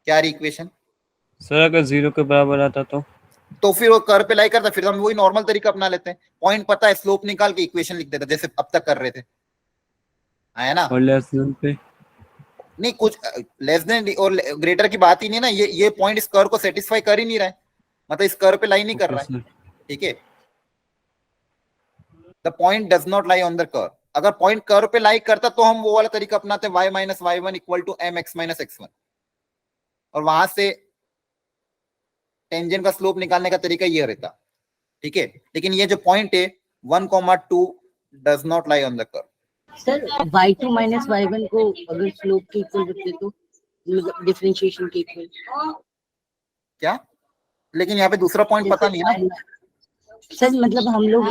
क्या रही इक्वेशन? सर अगर 0 के बराबर आता तो फिर वो कर्व पे लाई करता, फिर हम वही नॉर्मल तरीका अपना लेते हैं। पॉइंट पता है, स्लोप निकाल के इक्वेशन लिख देते हैं, जैसे अब तक कर रहे थे। आया ना? और लेस देन पे नहीं, कुछ लेस देन और ग्रेटर की बात ही नहीं ना। ये पॉइंट इस कर्व को सेटिस्फाई कर ही नहीं रहा है, मतलब इस कर्व पे लाई नहीं कर ओके रहा है। सर। ठीक है, the point does not lie on the curve. अगर पॉइंट कर्व पे लाई करता तो हम वो वाला तरीका अपनाते हैं, y - y1 = mx - x1, और वहां से टेंजेंट का स्लोप निकालने का तरीका ये रहता। ठीक है, लेकिन ये जो पॉइंट है 1, 2 does not lie on the curve. Sir y2 minus y1 को अगर स्लोप के इक्वल रखते तो, मतलब डिफरेंशिएशन के इक्वल। क्या? लेकिन यहाँ पे दूसरा पॉइंट पता नहीं है ना। सर मतलब हम लोग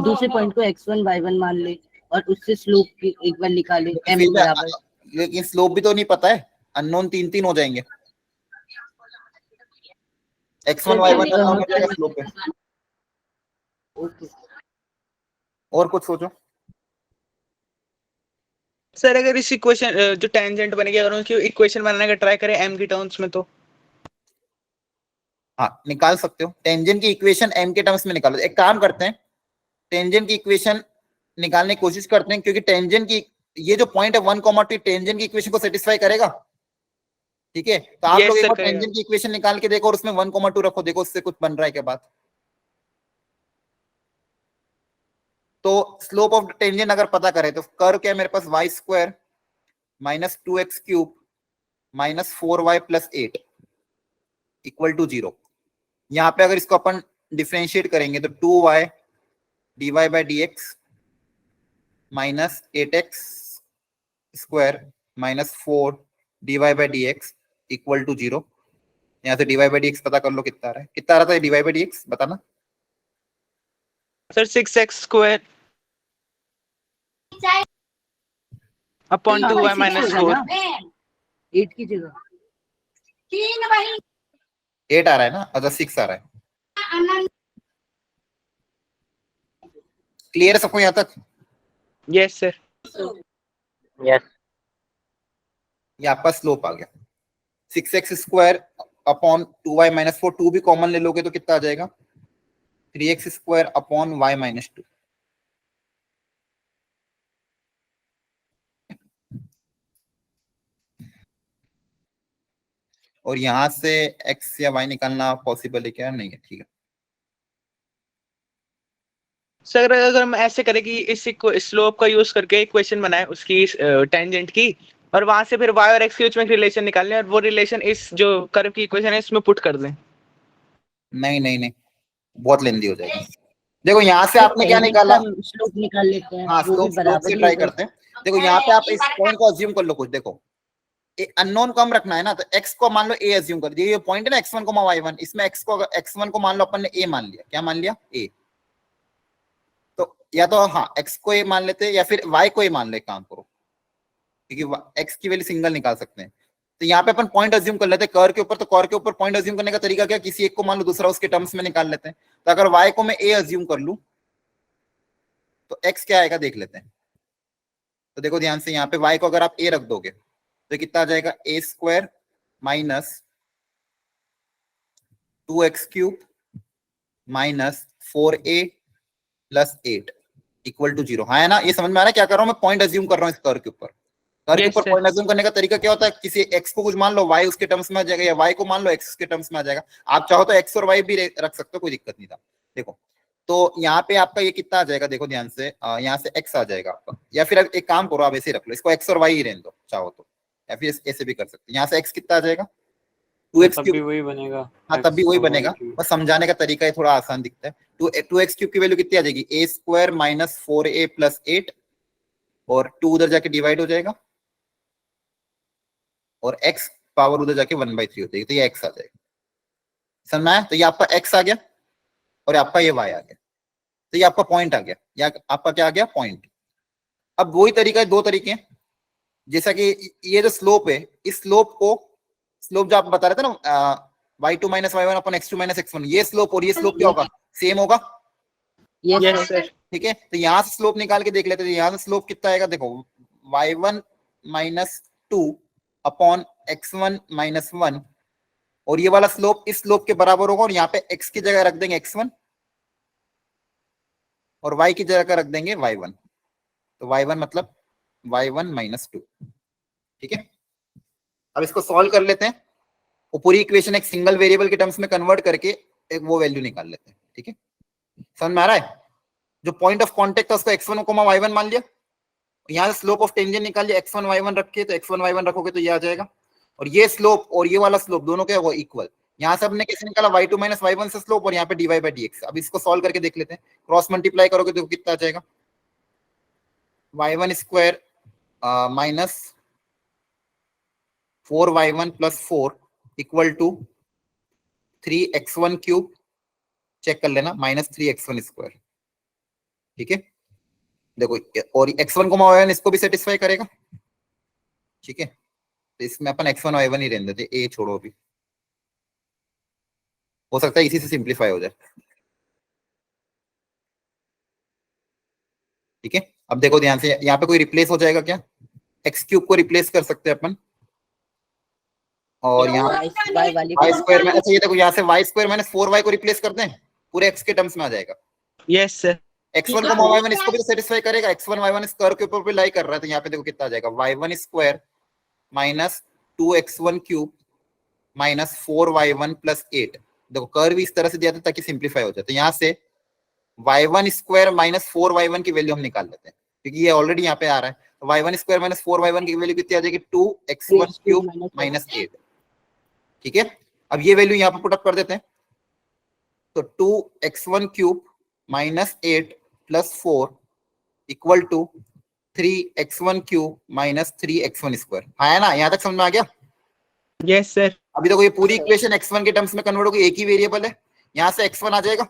दूसरे पॉइंट को x1 y1 मान ले और उससे स्लोप की एक बार निकाले m फिर बराबर। लेकिन स्लोप भी तो नहीं पता है, अननोन 3 हो जाएंगे। x1 y1 अननोन हो जाएगा, स्लोप है। ओके और कुछ सोचो। सर अगर इस इक्वेशन जो टेंजेंट बनेगी, अगर उसकी इक्वेशन बनाने का ट्राई करें m की टर्म्स में, तो हाँ, निकाल सकते हो। टेंजेंट की इक्वेशन m के टर्म्स में निकालो। एक काम करते हैं, टेंजेंट की इक्वेशन निकालने की कोशिश करते हैं, क्योंकि टेंजेंट की ये जो पॉइंट है 1, 2 टेंजेंट की इक्वेशन को सेटिस्फाई करेगा। ठीक है, तो आप Yes, लोग एक sir, बार करेगा। टेंजेंट की इक्वेशन निकाल के देखो और उसमें 1, 2 रखो, देखो उससे कुछ बन रहा है क्या बात। तो स्लोप ऑफ टेंजेंट अगर पता करें तो कर्व क्या है मेरे पास? y² - 2x³ - 4y + 8 = 0। यहाँ पे अगर इसको अपन डिफरेंशिएट करेंगे तो 2y dy/dx - 8x² - 4 dy/dx = 0। यहाँ से dy/dx पता कर लो कितना आ रहा है। कितना आ रहा था dy/dx बताना? Sir 6x² upon 2y - 4। 8 की जगह 8 आ रहा है ना? अच्छा, 6 आ रहा है। क्लियर है सबको यहाँ तक? Yes sir. यस। ये आपका स्लोप आ गया। 6x² अपॉन 2y - 4, 2 भी कॉमन ले लोगे तो कितना आ जाएगा? 3x² upon y - 2। और यहाँ से x या y निकालना पॉसिबल है क्या? नहीं है, ठीक है। सर अगर हम ऐसे करें कि इस स्लोप का यूज करके इक्वेशन बनाए उसकी टेंजेंट की, और वहां से फिर y और x के बीच में एक रिलेशन निकाल लें और वो रिलेशन इस जो कर्व की इक्वेशन है इसमें पुट कर दें। नहीं नहीं नहीं, बहुत लेंदी हो जाएगा। देखो यहाँ से आपने क्या निकाला, स्लोप निकाल लेते हैं, हाँ वो भी स्लोप बराबर से ही ट्राई होगा। करते हैं। देखो यहाँ पे आप इस पॉइंट को अज्यूम कर लो कुछ, देखो अननोन को हम रखना है ना, तो x को मान लो a अज्यूम कर दिया, ये पॉइंट है ना x1 y1, इसमें x1 को मान लो अपन ने a मान लिया, क्या मान लिया? a। तो या तो हाँ x को a मान लेते हैं या फिर y को a मान ले, काम करो, क्योंकि x की वैल्यू सिंगल निकाल सकते हैं। तो यहाँ पे अपन पॉइंट अज्यूम कर लेते हैं कर के ऊपर, तो कर के ऊपर पॉइंट अज्यूम करने का तरीका क्या, किसी एक को मान लो दूसरा उसके टर्म्स में निकाल लेते हैं। तो अगर y को मैं a अज्यूम कर लूं तो x क्या आएगा देख लेते हैं। तो देखो ध्यान से, यहाँ पे y को अगर आप a रख दोगे तो कितना आ जाएगा, a square minus 2x³ minus 4a plus 8 equal to 0। हाँ है ना, ये समझ में आ रहा है क्या कर रहा हूँ मैं, पॉइंट अज्यूम कर रहा हूँ इस कर के ऊपर। कर के Yes, ऊपर sir. पॉइंट अज्यूम करने का तरीका क्या होता है, किसी x को कुछ मान लो y उसके टर्म्स में आ जाएगा, या y को मान लो x के टर्म्स में आ जाएगा। आप चाहो तो x और y भी रख सकते हो, कोई दिक्कत नहीं था। देखो तो यहाँ पे आपका ये कितना आ जाएगा, देखो ध्यान से, यहाँ से x आ जाएगा आपका, या फिर एक काम करो आप ऐसे रख लो, इसको x और y ही रहने दो चाहो तो, या फिर ऐसे भी कर सकते हो। यहाँ से x कितना आ जाएगा, 2x तब भी वही बनेगा। हाँ तब भी वही x और बनेगा, y क्यूब। बस समझाने का तरीका है थोड़ा आसान दिखता है। 2x³ की वैल्यू कितनी आ जाएगी, a square minus 4a plus 8, और 2 उधर जाके डिवाइड हो जाएगा, और x पावर उधर जाके 1/3 हो जाएगी, तो ये x आ जाएगा। समझ आया? तो ये आपका x आ गया और आपका ये y आ गया, तो ये आपका पॉइंट आ गया, या आपका क्या आ गया, पॉइंट। अब वही तरीका है, दो तरीके हैं। जैसा कि ये जो स्लोप है, इस स्लोप को, स्लोप जो आप बता रहे थे ना, y2 माइनस y1 अपन x2 माइनस x1, ये स्लोप और ये स्लोप क्या होगा, सेम होगा। Yes, Yes, sir. sir. ठीक है, तो यहाँ से स्लोप निकाल के देख लेते हैं। यहाँ से स्लोप कितना आएगा, देखो y1 minus 2 upon x1 minus 1, और ये वाला स्लोप इस स्लोप के बराबर होगा, और यहाँ पे x की जगह रख देंगे x1 और y की जगह रख देंगे y1, तो y1 मतलब y1 माइनस 2। ठीक है, अब इसको सॉल्व कर लेते हैं, वो पूरी इक्वेशन एक सिंगल वेरिएबल के टर्म्स में कन्वर्ट करके एक वो वैल्यू निकाल लेते हैं। ठीक है, समझ में आ रहा है? जो पॉइंट ऑफ कांटेक्ट था उसको x1 y1 मान लिया, यहाँ से स्लोप ऑफ टेंजेंट निकाल लिया, x1 y1 रखे, तो x1 y1 रखोगे तो ये आ जाएगा, और ये स्लोप और ये वाला स्लोप दोनों क्या होगा, इक्वल। यहाँ से हमने कैसे निकाला, y2 माइनस y1 से स्लोप, और यहाँ पे dy/dx। अब इसको सॉल्व करके देख लेते हैं, क्रॉस मल्टीप्लाई करोगे तो कितना आ जाएगा, y1 square minus 4y1 plus 4 equal to 3x1³, check कर लेना, माइनस 3x1 स्क्वायर। ठीक है, देखो और x1 y1 इसको भी सेटिस्फाई करेगा। ठीक है, तो इसमें अपन x1 y1 ही रहने देते, a छोड़ो, अभी हो सकता है इसी से सिंप्लीफाई हो जाए। ठीक है, अब देखो ध्यान से, यहाँ पे कोई रिप्लेस हो जाएगा क्या, x³ को रिप्लेस कर सकते हैं अपन, और यहाँ Y वाली y स्क्वायर में, अच्छा ये देखो यहाँ से y स्क्वायर माइनस 4y को रिप्लेस कर दें, पूरे x के टर्म्स में आ जाएगा। Yes, sir. x1 y1 इसको भी तो सेटिस्फाई करेगा, x1 y1 इस कर्व के ऊपर भी लाई कर रहा है, तो यहाँ पे देखो कितना आ जाएगा, y1 square minus 2x1³ minus 4y1 plus 8। देखो कर्व इस तरह से दिया था ताकि सिंप्लीफाई हो जाए, तो यहाँ से y1 स्क्वायर माइनस 4y1 की वैल्यू हम निकाल लेते हैं, क्योंकि ये ऑलरेडी यहाँ पे आ रहा है। तो y1 स्क्वायर माइनस 4y1 की वैल्यू कितनी आ जाएगी, 2x1³ माइनस 8। ठीक है, अब ये वैल्यू यहाँ पे पुट अप कर देते हैं, तो 2x1³ minus 8 plus 4 equal to 3x1³ minus 3x1 square. हाँ है ना, यहाँ तक समझ में आ गया? Yes, sir. अभी देखो ये पूरी इक्वेशन x1 के टर्म्स में कन्वर्ट होगी, एक ही वेरिएबल है, यहाँ से x1 आ जाएगा,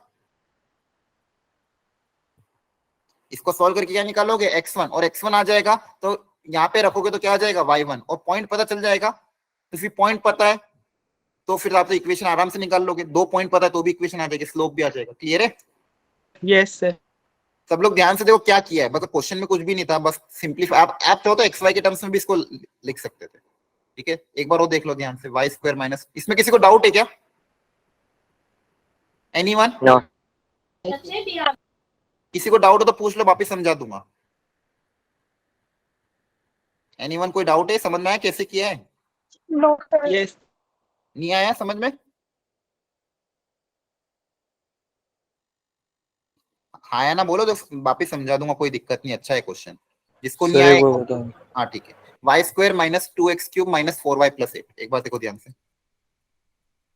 इसको सॉल्व करके क्या निकालोगे, x1, और x1 आ जाएगा तो यहाँ पे रखोगे तो क्या आ जाएगा, y1, और पॉइंट पता चल जाएगा। तो फिर पॉइंट पता है तो फिर आप तो इक्वेशन आराम से निकाल लोगे, दो पॉइंट पता है तो भी इक्वेशन आ जाएगी, स्लोप भी आ जाएगा। क्लियर है? Yes, sir. सब लोग ध्यान से देखो क्या किया है, मतलब क्वेश्चन में कुछ भी नहीं था, बस सिंपलीफाई। आप चाहो तो xy के टर्म्स में भी इसको लिख सकते थे। ठीक है, एक बार वो देख लो ध्यान से, y स्क्वायर माइनस, इसमें किसी को डाउट है क्या, एनीवन? No. किसी को डाउट हो तो पूछ लो, वापस समझा दूंगा। एनीवन कोई डाउट है, समझ में आया कैसे किया है? Yes. नहीं आया समझ में? आया ना बोलो तो वापिस समझा दूंगा, कोई दिक्कत नहीं, अच्छा है क्वेश्चन। जिसको नहीं सर आया एक बार बताओ। हाँ ठीक है। Y square minus 2x³ minus 4y plus 8, एक बात देखो ध्यान से,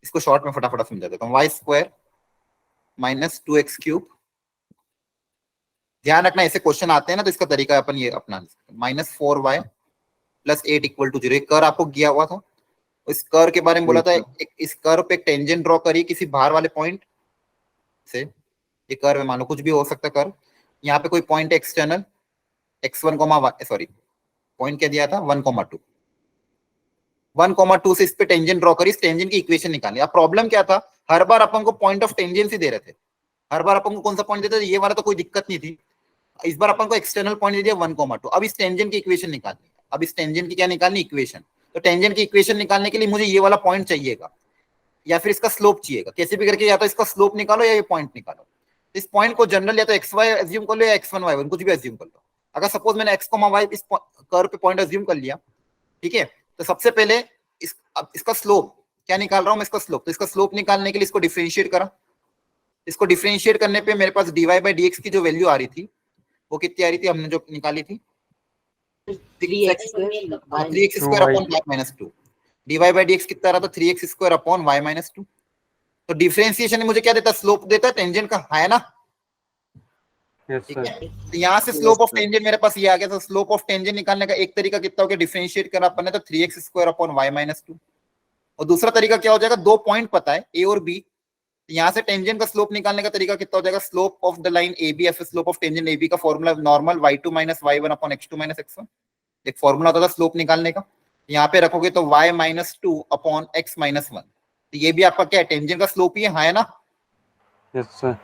इसको शॉर्ट में फटाफट समझा देता हूँ। वाई स्क्वायर माइनस 2x³, ध्यान रखना ऐसे क्वेश्चन आते हैं ना तो इसका तरीका अपन ये अपना, minus 4y plus 8 equal to 0। एक कर आपको दिया हुआ था, इस कर के बारे में बोला था, इस कर पे एक टेंजेंट ड्रॉ करिए किसी बाहर वाले पॉइंट से। ये कर में मानो कुछ भी हो सकता कर, यहाँ पे कोई point external x1 sorry point क्या दिया था 1,2, 1,2 से इस पे टेंजेंट ड्रॉ करी, इस टेंजेंट की इक्वेशन निकाली। अब प्रॉब्लम क्या था, हर बार अपन को पॉइंट ऑफ टेंजेंसी दे रहे थे, हर बार अपन को कौन सा पॉइंट देते थे, ये वाला तो कोई दिक्कत नहीं थी। इस बार अपन को एक्सटर्नल पॉइंट दे दिया 1,2। अब इस टेंजेंट की इक्वेशन निकालनी है, अब इस टेंजेंट की क्या निकालनी इक्वेशन। तो टेंजेंट की इक्वेशन निकालने के लिए मुझे ये वाला पॉइंट चाहिएगा या फिर इसका स्लोप चाहिएगा, कैसे भी करके या तो इसका स्लोप निकालो या ये पॉइंट निकालो। इस पॉइंट को जनरल या तो xy एज्यूम कर लो या x1 y1 कुछ भी एज्यूम कर लो। अगर सपोज मैंने x, y इस कर्व पे पॉइंट एज्यूम कर लिया, ठीक है, तो सबसे पहले अब इसका स्लोप क्या निकाल रहा हूं मैं, इसका स्लोप। तो इसका स्लोप निकालने के लिए इसको डिफरेंशिएट करा, इसको डिफरेंशिएट करने पे मेरे पास dy by dx की जो वैल्यू आ रही थी वो कितनी आ रही थी, हमने जो निकाली थी 3x square upon y minus 2। dy by dx कितना आ रहा था 3x square upon y minus 2। तो डिफरेंशिएशन में मुझे क्या देता, स्लोप देता, टेंजेंट का है ना, यस ठीक सर। है। तो यहाँ से स्लोप ऑफ टेंजेंट मेरे पास ये आ गया। तो स्लोप ऑफ टेंजेंट निकालने का एक तरीका कितना हो गया, डिफरेंशिएट करा अपन ने तो 3x square upon y minus 2। और दूसरा तरीका क्या हो जाएगा, दो पॉइंट पता है a और b, तो यहाँ से टेंजेंट का स्लोप निकालने का तरीका कितना हो जाएगा, slope of the line AB या फिर स्लोप ऑफ टेंजेंट AB का formula normal y2 minus y1 upon x2 minus x1, एक फॉर्मूला होता था स्लोप निकालने का। यहाँ पे रखोगे तो y minus 2 upon x minus 1, तो ये भी आपका क्या है, टेंजेंट का स्लोप ही है ना। Yes sir.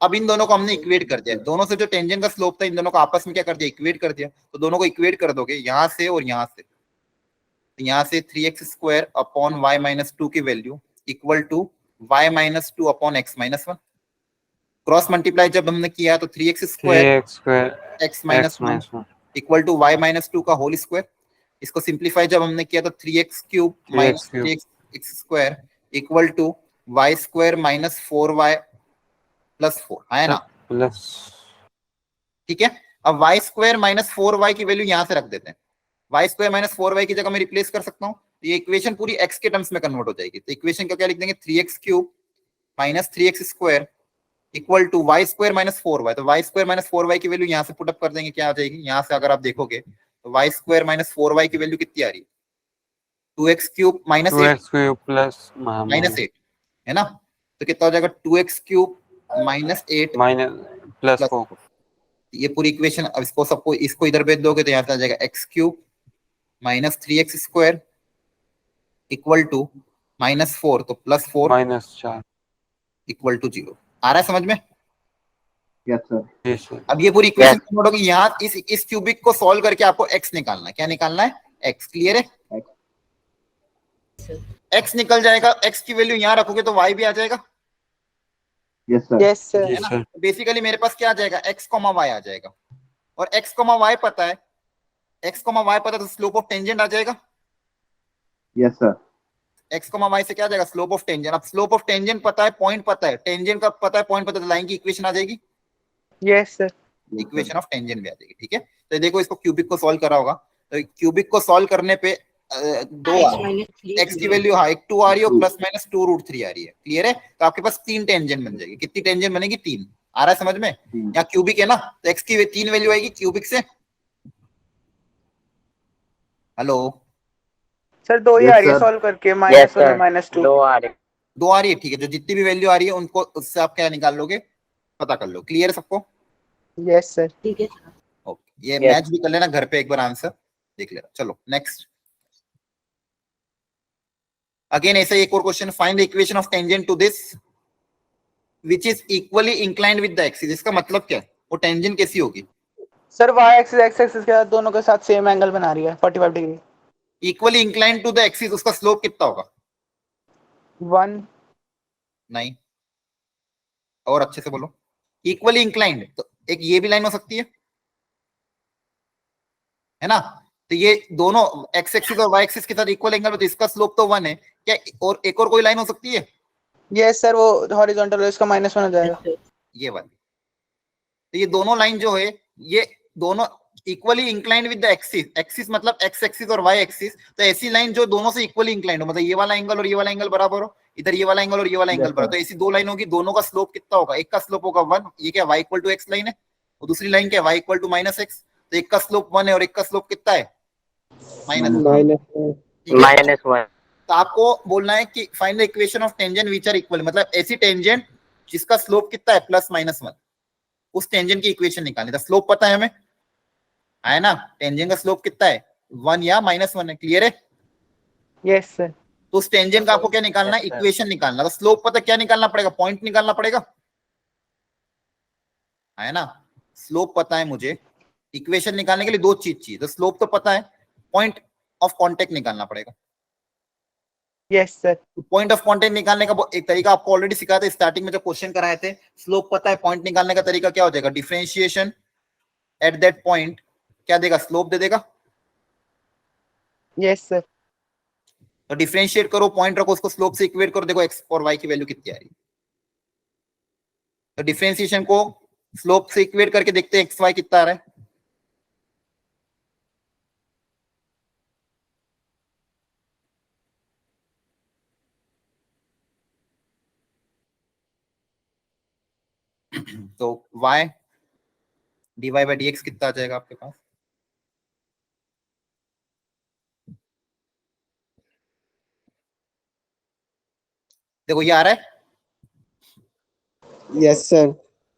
अब इन दोनों को हमने इक्वेट कर दिया, दोनों से जो टेंजेंट का स्लोप था इन दोनों को आपस में क्या कर दिया, इक्वेट कर दिया। तो दोनों को इक्वेट कर दोगे यहाँ से और यहाँ से, तो यहाँ से 3x square upon y minus 2 की value equal to y minus 2 upon x minus 1। Cross multiply जब हमने किया तो 3x square 3x square x minus 1 equal to y minus 2 का होल स्क्वायर। इसको सिंप्लीफाई जब हमने किया तो 3x cube minus 3x square equal to y square minus 4y plus 4 है ना, प्लस। ठीक है। अब y स्क्वायर माइनस 4y की वैल्यू यहां से रख देते हैं, y स्क्वायर माइनस 4y की जगह मैं रिप्लेस कर सकता हूँ, तो ये इक्वेशन पूरी x के टर्म्स में कन्वर्ट हो जाएगी। तो इक्वेशन का क्या लिख देंगे, 3x cube minus 3x square equal to y square minus 4y। तो y स्क्वायर माइनस 4y की वैल्यू यहाँ से पुट अप कर देंगे, क्या आ जाएगी, यहाँ से अगर आप देखोगे तो y स्क्वायर माइनस 4y की वैल्यू कितनी आ रही है, 2x cube minus 2x cube plus minus 8 है ना। तो कितना हो जाएगा 2x cube minus 8 minus plus 4। ये पूरी इक्वेशन। अब इसको सबको इसको इधर भेज दोगे तो यहाँ पे आ जाएगा x cube minus 3x square equal to minus 4 तो प्लस 4 माइनस 4 इक्वल टू 0। आ रहा है समझ में? Yes sir. Yes sir. अब ये पूरी इक्वेशन कन्वर्ट होगी, यहाँ इस क्यूबिक को सॉल्व करके आपको x निकालना है। क्या निकालना है, x। क्लियर है, x निकल जाएगा, x की वैल्यू यहाँ रखोगे तो y भी आ जाएगा, यस सर। Yes sir. है ना। बेसिकली मेरे पास क्या आ जाएगा, x, y आ जाएगा। और x, y पता है, x, y पता है तो स्लोप ऑफ टेंजेंट आ जाएगा। Yes sir. x, y से क्या आ जाएगा, स्लोप ऑफ टेंजेंट। अब स्लोप ऑफ टेंजेंट पता है, पॉइंट पता है, टेंजेंट का पता है, पॉइंट पता है, तो लाइन की इक्वेशन आ जाएगी, yes sir. Equation of tangent भी आ जाएगी। ठीक है, तो देखो इसको क्यूबिक को सॉल्व करा होगा, तो क्यूबिक को सॉल्व करने पे दो x की वैल्यू हाँ 2 आ रही है, प्लस माइनस 2√3 आ रही है। क्लियर है, तो आपके पास 3 टेंजेंट बन जाएगी। कितनी टेंजेंट बनेगी, 3। आ रहा है समझ में? यहाँ क्यूबिक है ना, तो x की 3 वैल्यू आएगी क्यूबिक से। हेलो सर 2 ही Yes, आ रही है sir. सॉल्व करके, यस -1 सर, और -2। 2 आ रहे। 2 आ रही है, ठीक है। जो जितनी भी वैल्यू आ रही है उनको उससे आप क्या निकाल लोगे, पता कर लो। क्लियर है सबको? Yes sir. ठीक है। ओके, ये Yes. मैच भी कर लेना घर पे एक बार, आंसर देख लेना। चलो नेक्स्ट। अगेन ऐसे एक और question, find the equation of tangent to this which is equally inclined with the axis. इसका मतलब क्या है, वो टेंजेंट कैसी होगी, sir y axis x axis के साथ दोनों के साथ सेम एंगल बना रही है 45 degree. Equally inclined to the axis, उसका स्लोप कितना होगा, 1। नहीं, और अच्छे से बोलो। इक्वली इंक्लाइंड तो एक ये भी लाइन हो सकती है ना। तो ये दोनों x एक्सिस और y एक्सिस के साथ इक्वल एंगल, तो इसका स्लोप तो 1 है, क्या और एक और कोई लाइन हो सकती है? यस सर, वो हॉरिजॉन्टल है, इसका -1 हो जाएगा। ये वाली। तो ये दोनों लाइन जो है ये दोनों equally inclined with the axis, axis मतलब एक्स एक्सिस और वाई एक्सिस। तो ऐसी लाइन जो दोनों से इक्वली इंक्लाइंड हो, मतलब ये वाला एंगल और ये वाला एंगल बराबर हो, इधर ये वाला एंगल और ये वाला एंगल बराबर। तो ऐसी दो लाइन होगी, दोनों का स्लोप कितना होगा? एक का स्लोप होगा 1, ये क्या y equal to x line है, और दूसरी लाइन क्या y इक्वल टू -x। तो एक का स्लोप 1 है और एक का स्लोप कितना है? -1। -1। तो आपको बोलना है कि find the equation of tangent which are equal, मतलब ऐसी टेंजेंट जिसका स्लोप कितना है +-1, उस टेंजेंट की इक्वेशन निकालनी। तो स्लोप पता है हमें, है ना? टेंजेंट का स्लोप कितना है? 1 या -1 है। क्लियर है? Yes sir. तो उस टेंजेंट का आपको क्या निकालना है? इक्वेशन निकालना। तो स्लोप पता क्या निकालना पड़ेगा? पॉइंट निकालना पड़ेगा, है ना? स्लोप पता है मुझे, इक्वेशन निकालने के लिए दो चीज चाहिए। तो स्लोप तो पता है, पॉइंट ऑफ कांटेक्ट निकालना पड़ेगा। Yes sir. Point of contact निकालने का एक तरीका आपको ऑलरेडी सिखाया था स्टार्टिंग में जब क्वेश्चन कराए थे। स्लोप पता है, पॉइंट निकालने का तरीका क्या हो जाएगा? डिफरेंशिएशन एट दैट पॉइंट क्या देगा? स्लोप दे देगा। Yes sir. तो डिफरेंशिएट करो, पॉइंट रखो, उसको स्लोप से इक्वेट करो, देखो एक्स और वाई की वैल्यू कितनी आ रही है। तो डिफरेंशिएशन को स्लोप से इक्वेट करके देखते हैं एक्स वाई कितना आ रहा है। तो y dy बाई dx कितना आ जाएगा आपके पास? देखो ये आ रहा है। Yes sir.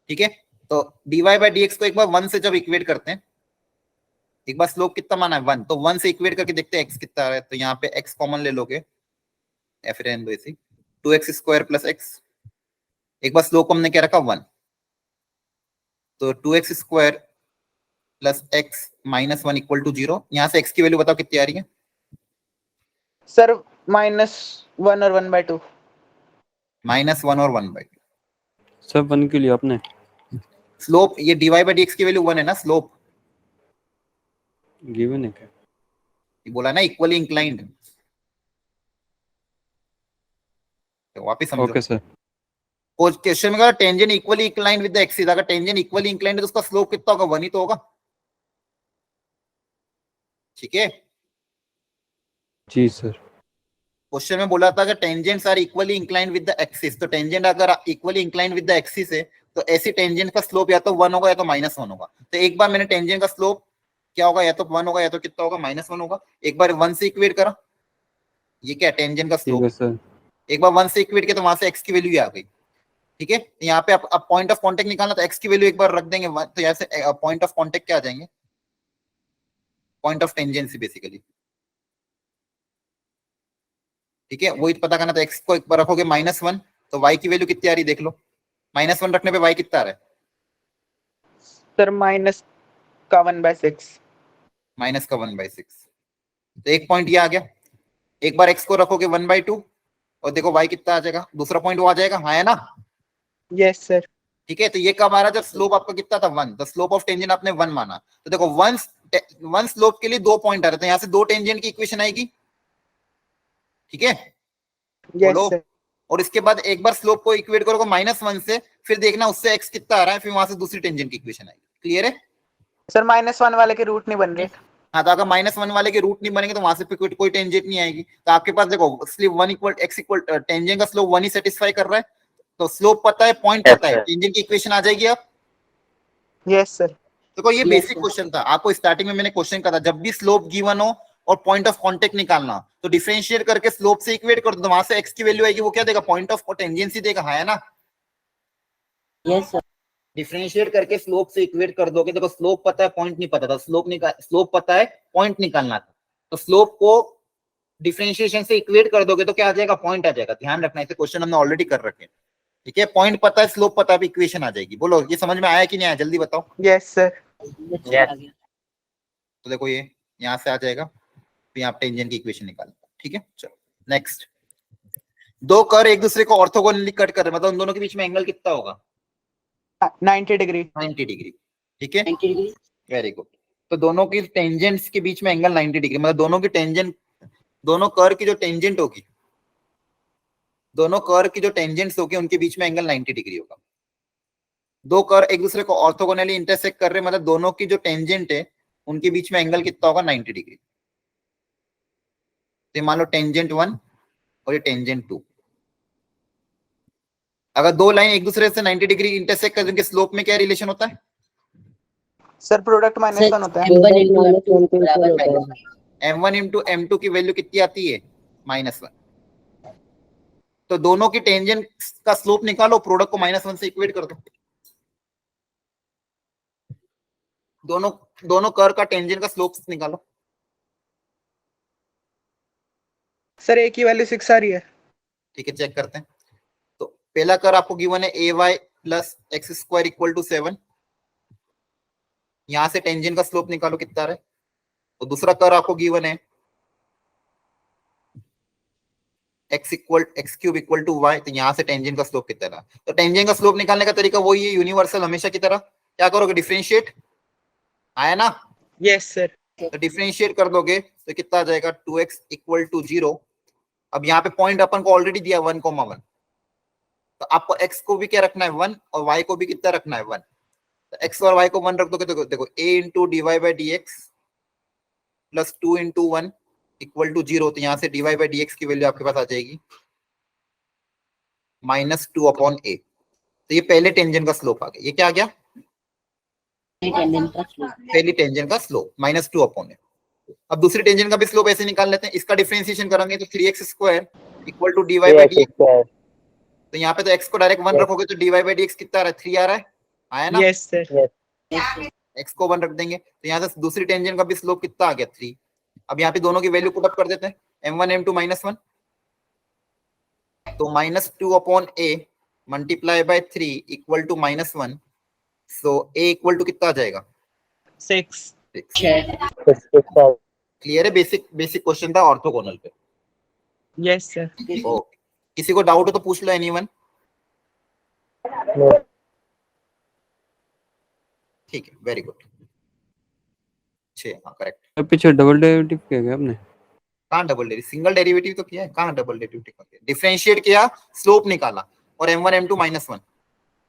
ठीक है, तो dy बाई dx को एक बार 1 से जब इक्वेट करते हैं, एक बार स्लोप कितना माना है 1, तो 1 से इक्वेट करके देखते हैं x कितना आ रहा है। तो यहाँ पे x कॉमन ले लोगे, या फिर रहने दो ऐसे, 2x स्क्वायर प्लस x। एक बार स्लोप हमने क्या रखा 1, तो 2x square plus x -1 equal to 0। यहाँ से x की वैल्यू बताओ कितनी आ रही है? सर -1 और 1/2। -1 और 1/2। सब 1 के लिए आपने स्लोप ये dy बाई dx की वैल्यू 1 है ना, स्लोप गिवन है क्या? ये बोला ना इक्वली इंक्लाइंड। तो वापस समझो। Okay sir. क्वेश्चन में कहा tangent equally inclined with the axis. अगर टेंजेंट इक्वली इंक्लाइंड है तो उसका स्लोप कितना होगा? 1 ही तो होगा। ठीक है, जी सर। क्वेश्चन में बोला था कि tangents are equally inclined with the axis. तो टेंजेंट अगर equally inclined with the axis है तो ऐसी टेंजेंट का स्लोप या तो 1 होगा या तो -1 होगा। तो एक बार मैंने टेंजेंट का स्लोप क्या होगा, या तो 1 होगा या तो कितना होगा? -1 होगा। एक बार 1 से इक्वेट करा, ये क्या टेंजेंट का ठीक है स्लोप। सर। एक बार 1 से इक्वेट किया तो वहां से x की वैल्यू आ गई। ठीक है, यहाँ पे अब पॉइंट ऑफ कांटेक्ट निकालना, तो x की वैल्यू एक बार रख देंगे। तो यहाँ से पॉइंट ऑफ कांटेक्ट क्या आ जाएंगे? Point of tangency basically. ठीक है, वही पता करना। तो x को एक बार रखोगे -1, तो y की वैल्यू कितनी आ रही है देख लो। -1 रखने पे y कितना आ रहा है? सर -1/6। -1/6। तो एक पॉइंट ये आ गया। एक बार x को रखोगे 1/2 और देखो y कितना आ जाएगा, दूसरा पॉइंट वो आ जाएगा, हाँ है ना? Yes sir. ठीक है, तो ये कब आ रहा है? जब स्लोप आपका कितना था 1। द स्लोप ऑफ टेंजेंट आपने 1 माना। तो देखो 1 स्लोप के लिए 2 पॉइंट आ रहे थे, यहाँ से 2 टेंजेंट की इक्वेशन आएगी। ठीक है, यस बोलो। सर। और इसके बाद एक बार स्लोप को इक्वेट करोगे -1 से, फिर देखना उससे x कितना आ रहा है, फिर वहां से दूसरी टेंजेंट की इक्वेशन आएगी। क्लियर है? सर -1 वाले के रूट नहीं बन रहे। हाँ, तो अगर -1 वाले के रूट नहीं बनेंगे तो वहां से कोई टेंजेंट नहीं आएगी। तो आपके पास देखो slope 1 equal x equal tangent का स्लोप 1 ही सेटिस्फाई कर रहा है। तो स्लोप पता है, पॉइंट पता है, टेंजेंट की इक्वेशन आ जाएगी। अब यस सर। देखो ये Yes, बेसिक sir. क्वेश्चन था, आपको स्टार्टिंग में मैंने क्वेश्चन कहा था जब भी स्लोप गिवन हो और पॉइंट ऑफ कांटेक्ट निकालना, तो डिफरेंशिएट करके स्लोप से इक्वेट कर दो, तो वहां से x की वैल्यू आएगी, वो क्या देगा? पॉइंट ऑफ टेंजेंसी देगा, है ना? Yes sir. डिफरेंशिएट करके स्लोप से इक्वेट कर दोगे। देखो स्लोप पता है, पॉइंट नहीं पता था। स्लोप पता है, पॉइंट निकालना था। तो स्लोप को डिफरेंशिएशन से इक्वेट कर दोगे तो क्या आ जाएगा? पॉइंट आ जाएगा। ध्यान रखना, इसे क्वेश्चन हमने ऑलरेडी कर रखे हैं। ठीक है, पॉइंट पता है, स्लोप पता है, इक्वेशन आ जाएगी। बोलो ये समझ में आया कि नहीं आया? जल्दी बताओ। Yes sir. Yes. तो देखो ये यहाँ से आ जाएगा, फिर यहाँ टेंजेंट की इक्वेशन निकाल। ठीक है, चलो नेक्स्ट। दो कर्व एक दूसरे को ऑर्थोगोनली कट कर रहे हैं, मतलब उन दोनों के बीच में एंगल कितना होगा? 90 डिग्री। 90 डिग्री। ठीक है, 90 डिग्री। Very good. तो दोनों की टेंजेंट्स के बीच में एंगल 90 डिग्री, मतलब दोनों की टेंजेंट, दोनों कर्व की जो टेंजेंट होगी दोनों कर्व की जो टेंजेंट्स होगी उनके बीच में एंगल 90 डिग्री होगा। दो कर्व एक दूसरे को ऑर्थोगोनली इंटरसेक्ट कर रहे हैं, मतलब दोनों की जो टेंजेंट है उनके बीच में एंगल कितना होगा, 90 डिग्री। तो मान लो टेंजेंट 1 और ये टेंजेंट 2। अगर दो लाइन एक दूसरे से 90 डिग्री इंटरसेक्ट कर देंगे, स्लोप में क्या रिलेशन होता है? सर प्रोडक्ट माइनस वन होता है। m1 into m2 बराबर m1 इंटू m2 की वैल्यू कितनी आती है, -1। तो दोनों की टेंजेंट का स्लोप निकालो, प्रोडक्ट को -1 से इक्वेट कर दो। दोनों कर्व का टेंजेंट का स्लोप निकालो। सर ए की वैल्यू 6 आ रही है। ठीक है, चेक करते हैं। तो पहला कर्व आपको गिवन है ay plus x square equal to 7। यहां से टेंजेंट का स्लोप निकालो कितना है। तो दूसरा कर्व आपको गिवन है x cube equal to y. तो यहां से टेंजेंट का स्लोप कितना रहा। तो टेंजेंट का स्लोप निकालने का तरीका वही है, यूनिवर्सल हमेशा की तरह। क्या करोगे, डिफरेंशिएट, आया ना? Yes sir. तो डिफरेंशिएट कर दोगे तो कितना आ जाएगा, 2x इक्वल टू 0। अब यहाँ पे पॉइंट अपन को ऑलरेडी दिया 1,1। तो आपको x को भी क्या रखना है, 1, और y को भी कितना रखना है, 1। तो x और y को 1 रख दोगे तो देखो a into d y by d x plus 2 into 1 equal to 0। तो यहाँ से dy बाई डी एक्स की वैल्यू आपके पास आ जाएगी -2 अपॉन a। तो ये पहले टेंजेंट का स्लोप आ गया। ये क्या आ गया, टेंजेंट का स्लोप। पहली टेंजेंट का स्लोप -2 अपॉन a। अब दूसरी टेंजेंट का भी स्लोप ऐसे निकाल लेते हैं। इसका डिफरेंशिएशन करेंगे तो 3x square equal to dy by d x. तो यहाँ पे तो x को डायरेक्ट 1 रखोगे तो dy बाई डी एक्स कितना आ रहा है, 3 आ रहा है, आया ना? Yes sir. x को 1 रख देंगे तो यहाँ से दूसरी टेंजेंट का भी स्लोप कितना आ गया, 3। अब यहाँ पे दोनों की वैल्यू पुट अप कर देते हैं, m1 m2 -1। तो -2 upon a multiply by 3 equal to -1। So a equal to कितना आ जाएगा, 6। 6। क्लियर है? बेसिक क्वेश्चन था ऑर्थोगोनल पे। Yes sir. ओके, किसी को डाउट हो तो पूछ लो, एनीवन? ठीक है, वेरी गुड। 6, हाँ करेक्ट। पीछे डबल डेरिवेटिव किया गया आपने? कहाँ डबल डेरिवेटिव, सिंगल डेरिवेटिव तो किया है। कहाँ डबल डेरिवेटिव किया, डिफरेंशिएट किया, स्लोप निकाला, और m1 m2 -1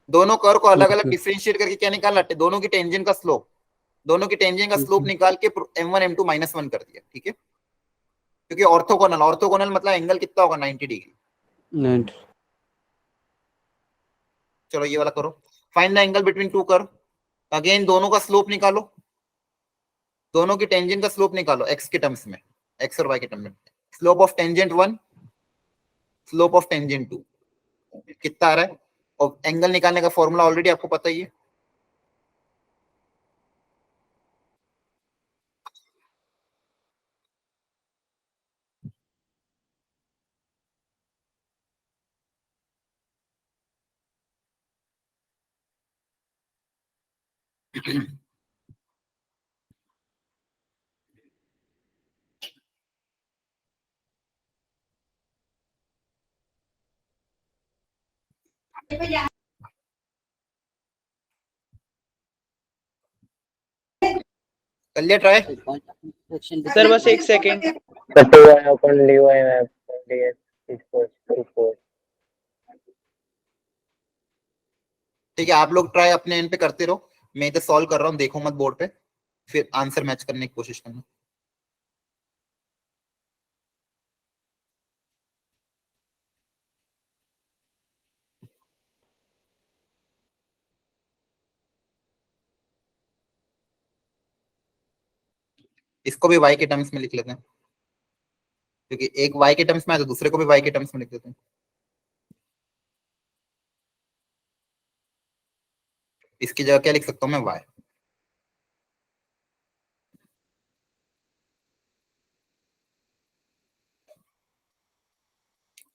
दोनों कर्व को अलग अलग डिफरेंशिएट करके क्या निकाला, दोनों की टेंजेंट का स्लोप। दोनों की टेंजेंट का स्लोप निकाल के m1 m2 -1 कर दिया। ठीक है, क्योंकि ऑर्थोगोनल मतलब एंगल कितना होगा, 90 डिग्री। 90। चलो ये वाला करो, find the angle between two curve. Again दोनों का स्लोप निकालो, दोनों की टेंजेंट का स्लोप निकालो x के टर्म्स में, x और y के टर्म्स में। Slope of tangent 1, slope of tangent 2 कितना आ रहा है। और एंगल निकालने का फॉर्मूला ऑलरेडी आपको पता ही है। कर लिया ट्राई? सर बस 1 सेकेंड। ठीक है, आप लोग ट्राई अपने एंड पे करते रहो, मैं इधर सॉल्व कर रहा हूँ, देखो मत बोर्ड पे, फिर आंसर मैच करने की कोशिश करना। इसको भी y के टर्म्स में लिख लेते हैं, क्योंकि एक y के टर्म्स में है तो दूसरे को भी y के टर्म्स में लिख देते हैं। इसकी जगह क्या लिख सकता हूँ मैं, y।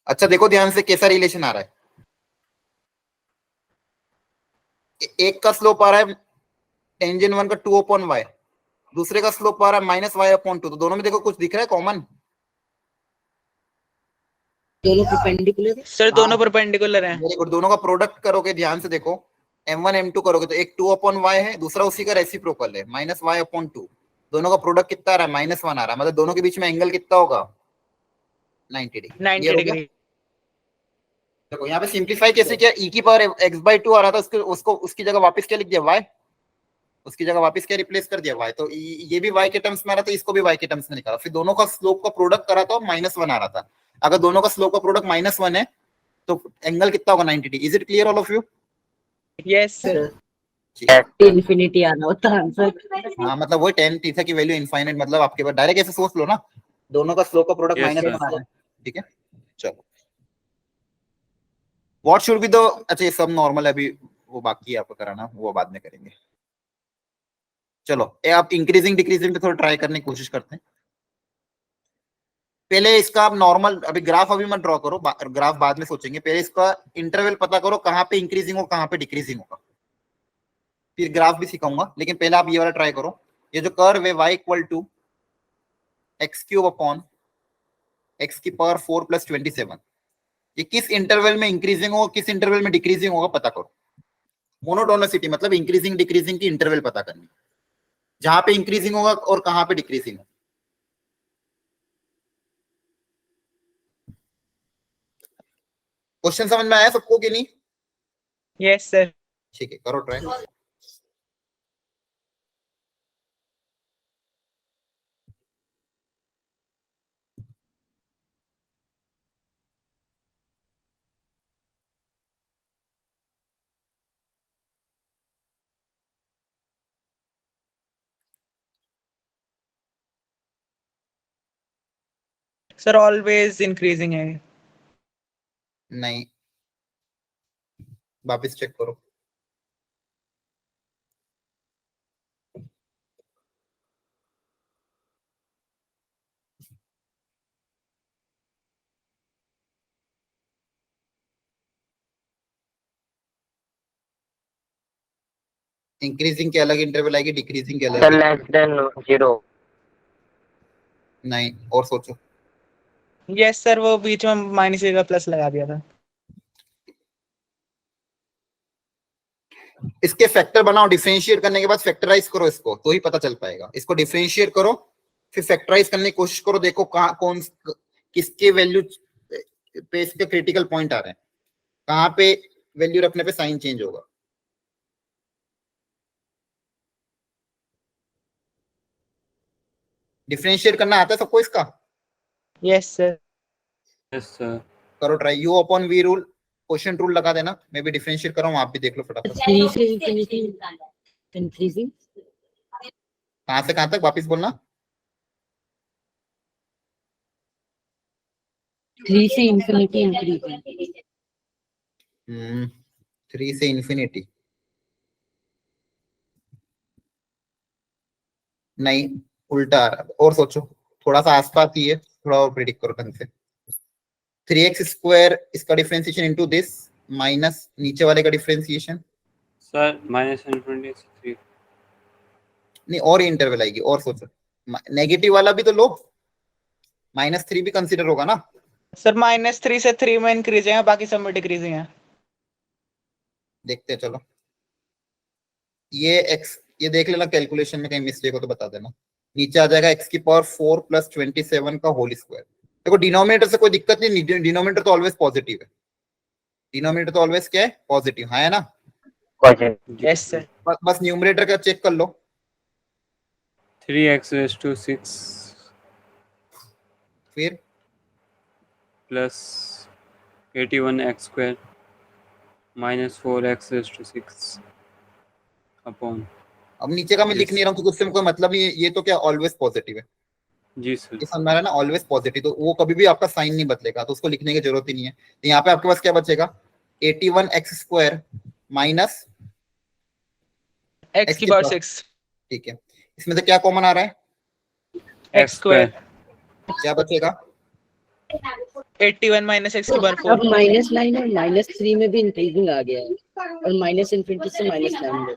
अच्छा देखो ध्यान से कैसा रिलेशन आ रहा है। एक का स्लोप आ रहा है टेंजेंट 1 का 2 अपॉन y, दूसरे का स्लोप आ रहा है -y अपॉन 2। तो दोनों में देखो कुछ दिख रहा है कॉमन, दोनों परपेंडिकुलर है। सर दोनों परपेंडिकुलर हैं। Very good. दोनों का प्रोडक्ट करोगे, ध्यान से देखो, m1 m2 करोगे तो एक 2 अपॉन y है, दूसरा उसी का रेसिप्रोकल है -y अपॉन 2। दोनों का प्रोडक्ट कितना आ रहा है, -1 आ रहा है, मतलब दोनों के बीच में एंगल कितना होगा, 90 डिग्री। 90 डिग्री। देखो यहाँ पे सिंप्लीफाई कैसे किया, e की पावर x/2 आ रहा था, उसको उसकी जगह वापस क्या लिख दिया, y, उसकी जगह वापस क्या रिप्लेस कर दिया, y। तो ये भी y के टर्म्स में आ रहा था, इसको भी y के टर्म्स में निकाला, फिर दोनों का स्लोप का प्रोडक्ट करा तो -1 आ रहा था। अगर दोनों का स्लोप का प्रोडक्ट -1 है तो एंगल कितना होगा, 90 degree. Is it clear all of you? Yes sir. Infinity आना होता आंसर। हाँ मतलब वही tan थीटा की वैल्यू इनफाइनाइट, मतलब आपके पास डायरेक्ट ऐसे सोच लो ना, दोनों का स्लोप का प्रोडक्ट Yes, -1 sir. आ रहा है, ठीक है। चलो व्हाट शुड बी द, अच्छा ये सब नॉर्मल है, अभी वो बाकी है आपको कराना, वो बाद में करेंगे। चलो ये आप इंक्रीजिंग डिक्रीजिंग पे थोड़ा ट्राई करने की कोशिश करते हैं। पहले इसका आप नॉर्मल, अभी ग्राफ अभी मत ड्रॉ करो, ग्राफ बाद में सोचेंगे, पहले इसका इंटरवल पता करो कहाँ पे इंक्रीजिंग हो कहाँ पे डिक्रीजिंग होगा, फिर ग्राफ भी सिखाऊंगा, लेकिन पहले आप ये वाला ट्राई करो। ये जो कर्व है y = x³ अपॉन x⁴ + 27, ये किस इंटरवल में इंक्रीजिंग होगा किस इंटरवल में डिक्रीजिंग होगा पता करो। मोनोटोनिसिटी मतलब इंक्रीजिंग डिक्रीजिंग की इंटरवल पता करनी, जहां पे इंक्रीजिंग होगा और कहां पे डिक्रीजिंग होगा। क्वेश्चन समझ में आया सबको कि नहीं? Yes sir. ठीक है, करो ट्राई। सर ऑलवेज इंक्रीजिंग है। नहीं, वापस चेक करो। इंक्रीजिंग के अलग इंटरवल आएगी, डिक्रीजिंग के सर अलग। Less than 0। नहीं, और सोचो। यस सर, वो बीच में माइनस का प्लस लगा दिया था। इसके फैक्टर बनाओ, डिफरेंशिएट करने के बाद फैक्टराइज करो इसको, तो ही पता चल पाएगा। इसको डिफरेंशिएट करो, फिर फैक्टराइज करने की कोशिश करो, देखो कहाँ कौन किसके वैल्यू पे इसके क्रिटिकल पॉइंट आ रहे हैं, कहाँ पे वैल्यू रखने पे साइन चेंज होगा। डिफरेंशिएट करना आता है सबको इसका? Yes sir. Yes, sir. करो try, u/v rule, question rule लगा देना, मैं भी डिफरेंशिएट कर रहा हूँ, आप भी देख लो फटाफट। 3 से इंफिनिटी इंक्रीजिंग, कहाँ से कहाँ तक वापस बोलना? 3 से इंफिनिटी इंक्रीजिंग। 3 से इंफिनिटी नहीं, उल्टा आ रहा है। और सोचो, थोड़ा सा आसपास ही है, थोड़ा और प्रिडिक्ट करो ढंग से। 3x² इसका डिफरेंशिएशन इनटू दिस माइनस नीचे वाले का डिफरेंशिएशन, Sir, -∞ से 3. नहीं और इंटरवल आएगी। और सोचो, नेगेटिव वाला भी तो लो, -3 भी कंसीडर होगा ना। सर -3 से 3 में इंक्रीजिंग है, बाकी सब में डिक्रीजिंग है। देखते हैं, चलो ये x, ये देख लेना, कैलकुलेशन में कहीं मिस्टेक हो तो बता देना। नीचे आ जाएगा x⁴ + 27 का होल स्क्वायर। देखो डिनोमिनेटर से कोई दिक्कत नहीं, डिनोमिनेटर तो ऑलवेज पॉजिटिव है, डिनोमिनेटर तो ऑलवेज क्या है, पॉजिटिव है ना। Yes sir. बस न्यूमरेटर का चेक कर लो। 3x⁻6 फिर plus 81x² -4x⁻6 अपॉन। अब नीचे का मैं लिख Yes. नहीं रहा हूँ क्योंकि उससे कोई मतलब नहीं है, ये तो क्या ऑलवेज पॉजिटिव है, जी सर। ये समझ में आ रहा है ना, ऑलवेज पॉजिटिव, तो वो कभी भी आपका साइन नहीं बदलेगा, तो उसको लिखने की जरूरत ही नहीं है। तो यहाँ पे आपके पास क्या बचेगा, 81x² माइनस x⁴ 6 ठीक है, इसमें से क्या कॉमन आ रहा है, x²। क्या बचेगा, 81 - x⁴ अब -9 और -3 में भी इंक्रीजिंग आ गया है, और माइनस इंफिनिटी से -9 में।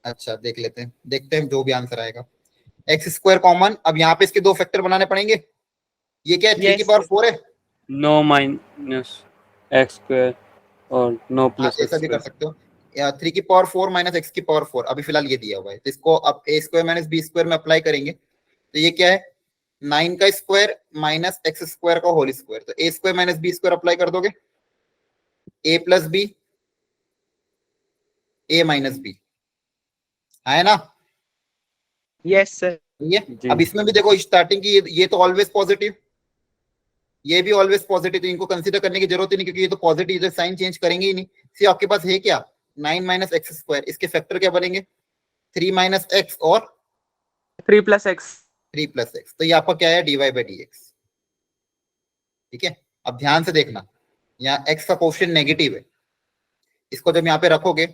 अच्छा देख लेते हैं, देखते हैं जो भी आंसर आएगा। x² कॉमन, अब यहाँ पे इसके दो फैक्टर बनाने पड़ेंगे। ये क्या है, 3⁴ है, नो -x² और नो हाँ प्लस ऐसा भी कर सकते हो, 3⁴ माइनस x⁴। अभी फिलहाल ये दिया हुआ है, तो इसको अब a² - b² में अप्लाई करेंगे, तो ये क्या है, 9 का स्क्वायर माइनस x² का होल स्क्वायर, तो a² - b² अप्लाई कर दोगे, ए प्लस बी, ए माइनस बी, है ना? Yes sir. ये जी। अब इसमें भी देखो स्टार्टिंग की ये तो ऑलवेज पॉजिटिव, ये भी ऑलवेज पॉजिटिव, तो इनको कंसीडर करने की जरूरत ही नहीं क्योंकि ये तो पॉजिटिव, इधर साइन चेंज करेंगे ही नहीं। सिर्फ आपके पास है क्या 9 माइनस एक्स स्क्वायर, इसके फैक्टर क्या बनेंगे 3 माइनस एक्स और 3 प्लस एक्स। 3 प्लस एक्स, तो ये आपका क्या है dy बाई डी एक्स। ठीक है, अब ध्यान से देखना, यहाँ x का कोफिशिएंट नेगेटिव है, इसको जब यहाँ पे रखोगे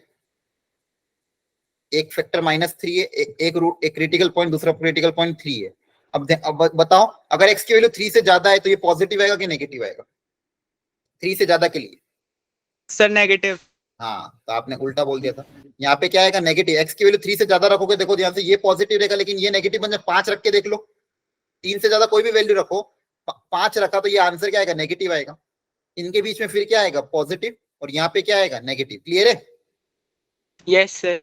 एक फैक्टर -3 है, एक रूट, एक क्रिटिकल पॉइंट, दूसरा क्रिटिकल पॉइंट 3 है। अब बताओ अगर x की वैल्यू 3 से ज्यादा है तो ये पॉजिटिव आएगा कि नेगेटिव आएगा 3 से ज्यादा के लिए? Sir negative. हाँ, तो आपने उल्टा बोल दिया था। यहाँ पे क्या आएगा नेगेटिव, x की वैल्यू 3 से ज्यादा रखोगे, देखो ध्यान से ये पॉजिटिव रहेगा लेकिन ये नेगेटिव बन जाए। 5 रख के देख लो, 3 से ज्यादा कोई भी वैल्यू रखो, 5 रखा तो ये आंसर क्या आएगा नेगेटिव आएगा। इनके बीच में फिर क्या आएगा पॉजिटिव, और यहाँ पे क्या आएगा नेगेटिव। क्लियर है? Yes sir.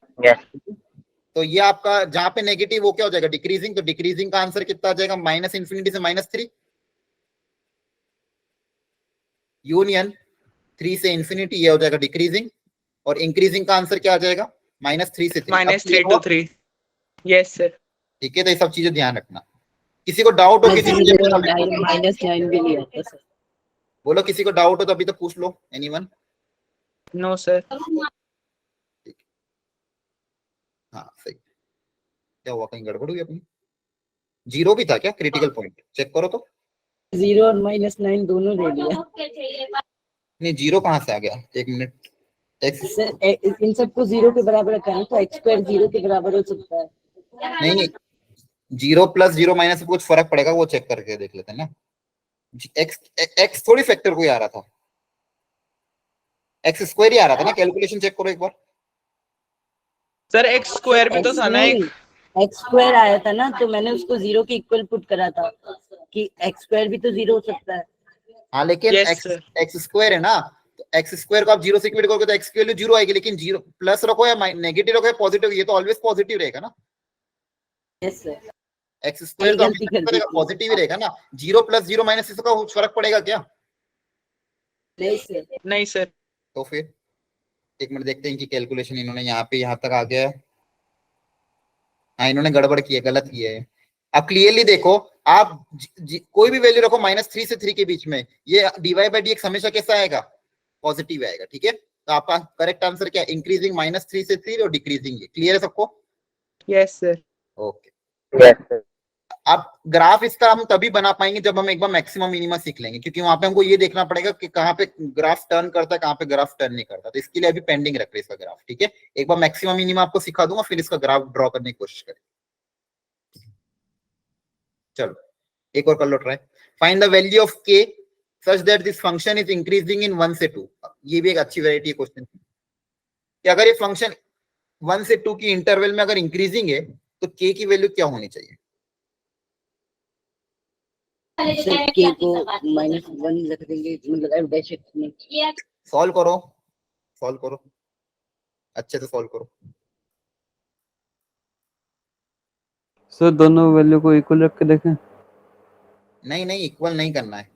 तो ये आपका जहां पे नेगेटिव वो क्या हो जाएगा डिक्रीजिंग, तो डिक्रीजिंग का आंसर कितना आ जाएगा -∞ से -3, यूनियन 3 से इंफिनिटी, ये हो जाएगा डिक्रीजिंग, और इंक्रीजिंग का आंसर क्या आ जाएगा -3 से 3। -3 to 3। Yes sir. ठीक है, तो ये सब चीजें ध्यान रखना। किसी को डाउट हो किसी चीज में -9 भी लिया था सर। बोलो, किसी को डाउट हो तो अभी तो पूछ लो, एनीवन? No sir. हाँ सही। क्या हुआ, कहीं गड़बड़ हुई अपनी? 0 भी था क्या क्रिटिकल पॉइंट? चेक करो तो। 0 और -9 दोनों ले लिया नहीं 0 कहाँ से आ गया, एक मिनट। x sir. इन सबको 0 के बराबर रखा है तो x² 0 के बराबर हो सकता है। नहीं 0 प्लस 0 माइनस से कुछ फर्क पड़ेगा, वो चेक करके देख लेते हैं ना। x थोड़ी फैक्टर को ही आ रहा था, x स्क्वायर ही आ रहा था ना। कैलकुलेशन चेक करो एक बार। सर एक्स स्क्वायर भी तो था ना एक। x² आया था ना, तो मैंने उसको 0 के इक्वल पुट करा था कि x² भी तो 0 हो सकता है। हाँ लेकिन Yes, x sir. x square है ना, तो x स्क्वायर को आप 0 से इक्वेट करोगे तो x की वैल्यू 0 आएगी, लेकिन 0 प्लस रखो या नेगेटिव रखो या पॉजिटिव, ये तो ऑलवेज पॉजिटिव रहेगा ना। Yes sir. x स्क्वायर तो गलती कर दी थी। पॉजिटिव ही रहेगा ना। 0 प्लस 0 माइनस इसका फर्क पड़ेगा क्या? नहीं सर। नहीं सर। तो फिर एक मिनट देखते हैं कि कैलकुलेशन इन्होंने यहाँ पे यहाँ तक आ गया है। हाँ इन्होंने गड़बड़ की है, गलत की है। अब क्लियरली देखो, आप कोई भी वैल्यू रखो -3 से 3 के बीच में, ये dy बाई dx हमेशा कैसा आएगा पॉजिटिव आएगा। ठीक है, तो आपका करेक्ट आंसर क्या है इंक्रीजिंग -3 से 3 और डिक्रीजिंग। क्लियर है सबको? Yes sir. ओके। अब ग्राफ इसका हम तभी बना पाएंगे जब हम एक बार मैक्सिमम मिनिमम सीख लेंगे, क्योंकि वहां पे हमको ये देखना पड़ेगा कि कहाँ पे ग्राफ टर्न करता है, कहाँ पे ग्राफ टर्न नहीं करता। तो इसके लिए अभी पेंडिंग रख रहे इसका ग्राफ। ठीक है, एक बार मैक्सिमम मिनिमम आपको सिखा दूंगा, फिर इसका ग्राफ ड्रॉ करने की कोशिश करें। चलो एक और कर लो try. Find the value of k such that this function is increasing in 1 से 2। ये भी एक अच्छी वैरायटी क्वेश्चन है कि अगर ये फंक्शन 1 से 2 की इंटरवल में अगर इंक्रीजिंग है तो k की वैल्यू क्या होनी चाहिए? सर k को -1 रख देंगे, मतलब f' में। सॉल्व करो, सॉल्व करो, अच्छे से सॉल्व करो। सर दोनों वैल्यू को इक्वल रख के देखें। नहीं इक्वल नहीं करना है,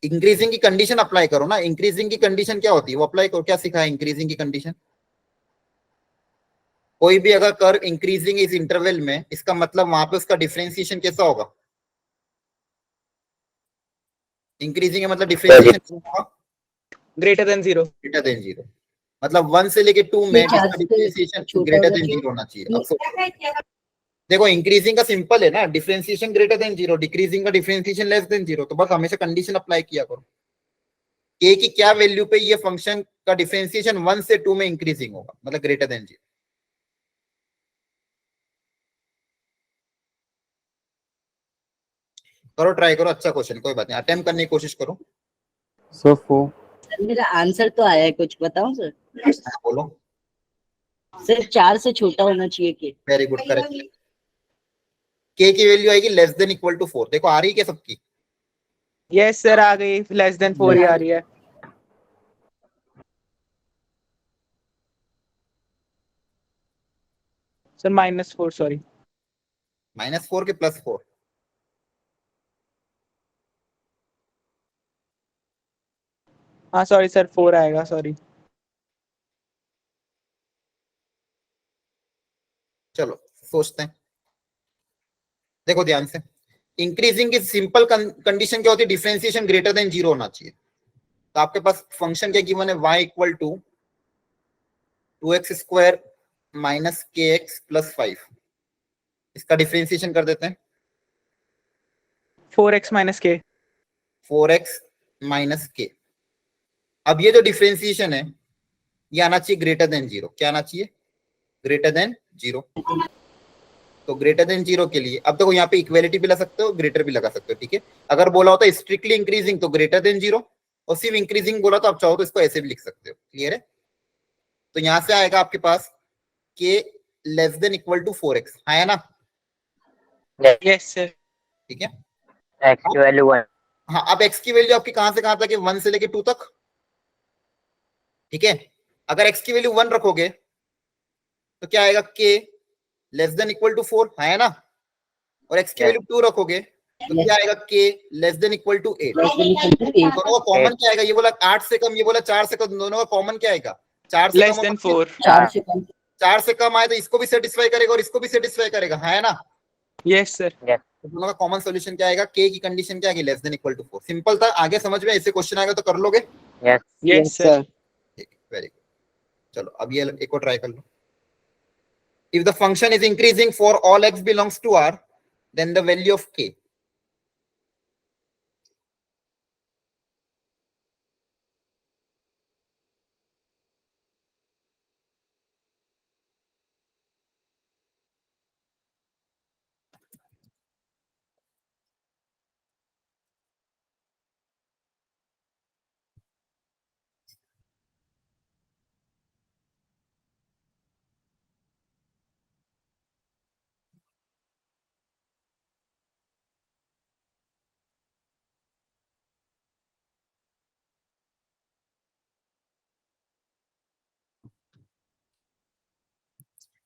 इंक्रीजिंग की कंडीशन अप्लाई करो ना। इंक्रीजिंग की कंडीशन क्या होती है वो अप्लाई करो। क्या सीखा है इंक्रीजिंग की कंडीशन? कोई भी अगर कर्व इंक्रीजिंग इस इंटरवल में, इसका मतलब वहां पे उसका डिफरेंशिएशन कैसा होगा? इंक्रीजिंग है मतलब differentiation greater than 0। Greater than 0, मतलब 1 से लेके 2 में इसका डिफरेंशिएशन ग्रेटर देन 0 होना चाहिए। अब देखो इंक्रीजिंग का सिंपल है ना, डिफरेंशिएशन ग्रेटर देन 0, डिक्रीजिंग का डिफरेंशिएशन लेस देन 0। तो बस हमेशा कंडीशन अप्लाई किया करो k की क्या वैल्यू पे ये फंक्शन का डिफरेंशिएशन 1 से 2 में इंक्रीजिंग होगा, मतलब ग्रेटर देन 0। करो ट्राई करो, अच्छा क्वेश्चन, कोई बात नहीं, अटेम्प्ट करने की कोशिश करो। सर 4। सर मेरा आंसर तो आया है, कुछ बताऊं सर? बोलो। सर 4 से छोटा होना चाहिए k। Very good, correct. k की वैल्यू आएगी लेस देन इक्वल टू 4। देखो आ रही है क्या सबकी? यस सर आ गई, लेस देन 4 ही आ रही है। Sir -4 sorry. -4 के +4? हाँ सॉरी सर 4 आएगा सॉरी। चलो सोचते हैं, देखो ध्यान से। इंक्रीजिंग की सिंपल कंडीशन क्या होती है, डिफरेंशिएशन ग्रेटर देन 0 होना चाहिए। तो आपके पास फंक्शन क्या गिवन है, y equal to 2x square minus k x plus 5। इसका डिफरेंशिएशन कर देते हैं, 4x माइनस के। 4x माइनस के। अब ये जो डिफरेंशिएशन है ये आना चाहिए ग्रेटर देन 0। क्या आना चाहिए, ग्रेटर देन 0। तो ग्रेटर देन 0 के लिए अब देखो यहाँ पे इक्वेलिटी भी लगा सकते हो, ग्रेटर भी लगा सकते हो, ठीक है। अगर बोला होता है स्ट्रिक्टली इंक्रीजिंग तो ग्रेटर देन 0, और सिर्फ इंक्रीजिंग बोला तो आप चाहो तो इसको ऐसे भी लिख सकते हो। क्लियर है। तो यहां से आएगा आपके पास k less than equal to 4x, है ना। Yes sir. ठीक है। x की वैल्यू 1। हाँ, अब x की वैल्यू आपकी कहां से कहां तक है, 1 से लेके 2 तक। ठीक है। अगर x की वैल्यू 1 रखोगे तो क्या आएगा, k less than equal to 4, है ना। और x की वैल्यू 2 रखोगे तो क्या आएगा, k less than equal to 8। दोनों का कॉमन क्या आएगा, ये बोला 8 से कम, ये बोला 4 से कम, दोनों का कॉमन क्या आएगा, 4 से लेस कम। देन 4। 4 से कम। 4 से कम आए तो इसको भी सेटिस्फाई करेगा और इसको भी सेटिस्फाई करेगा, है ना। Yes sir. तो दोनों का कॉमन सॉल्यूशन क्या आएगा, k की कंडीशन क्या आएगी, less than equal to 4। Simple था, आगे समझ में, ऐसे क्वेश्चन आएगा तो कर लोगे। Yes yes sir. ठीक, वेरी गुड। चलो अब ये एक और ट्राई कर लो। If the function is increasing for all x belongs to r, then the value of k।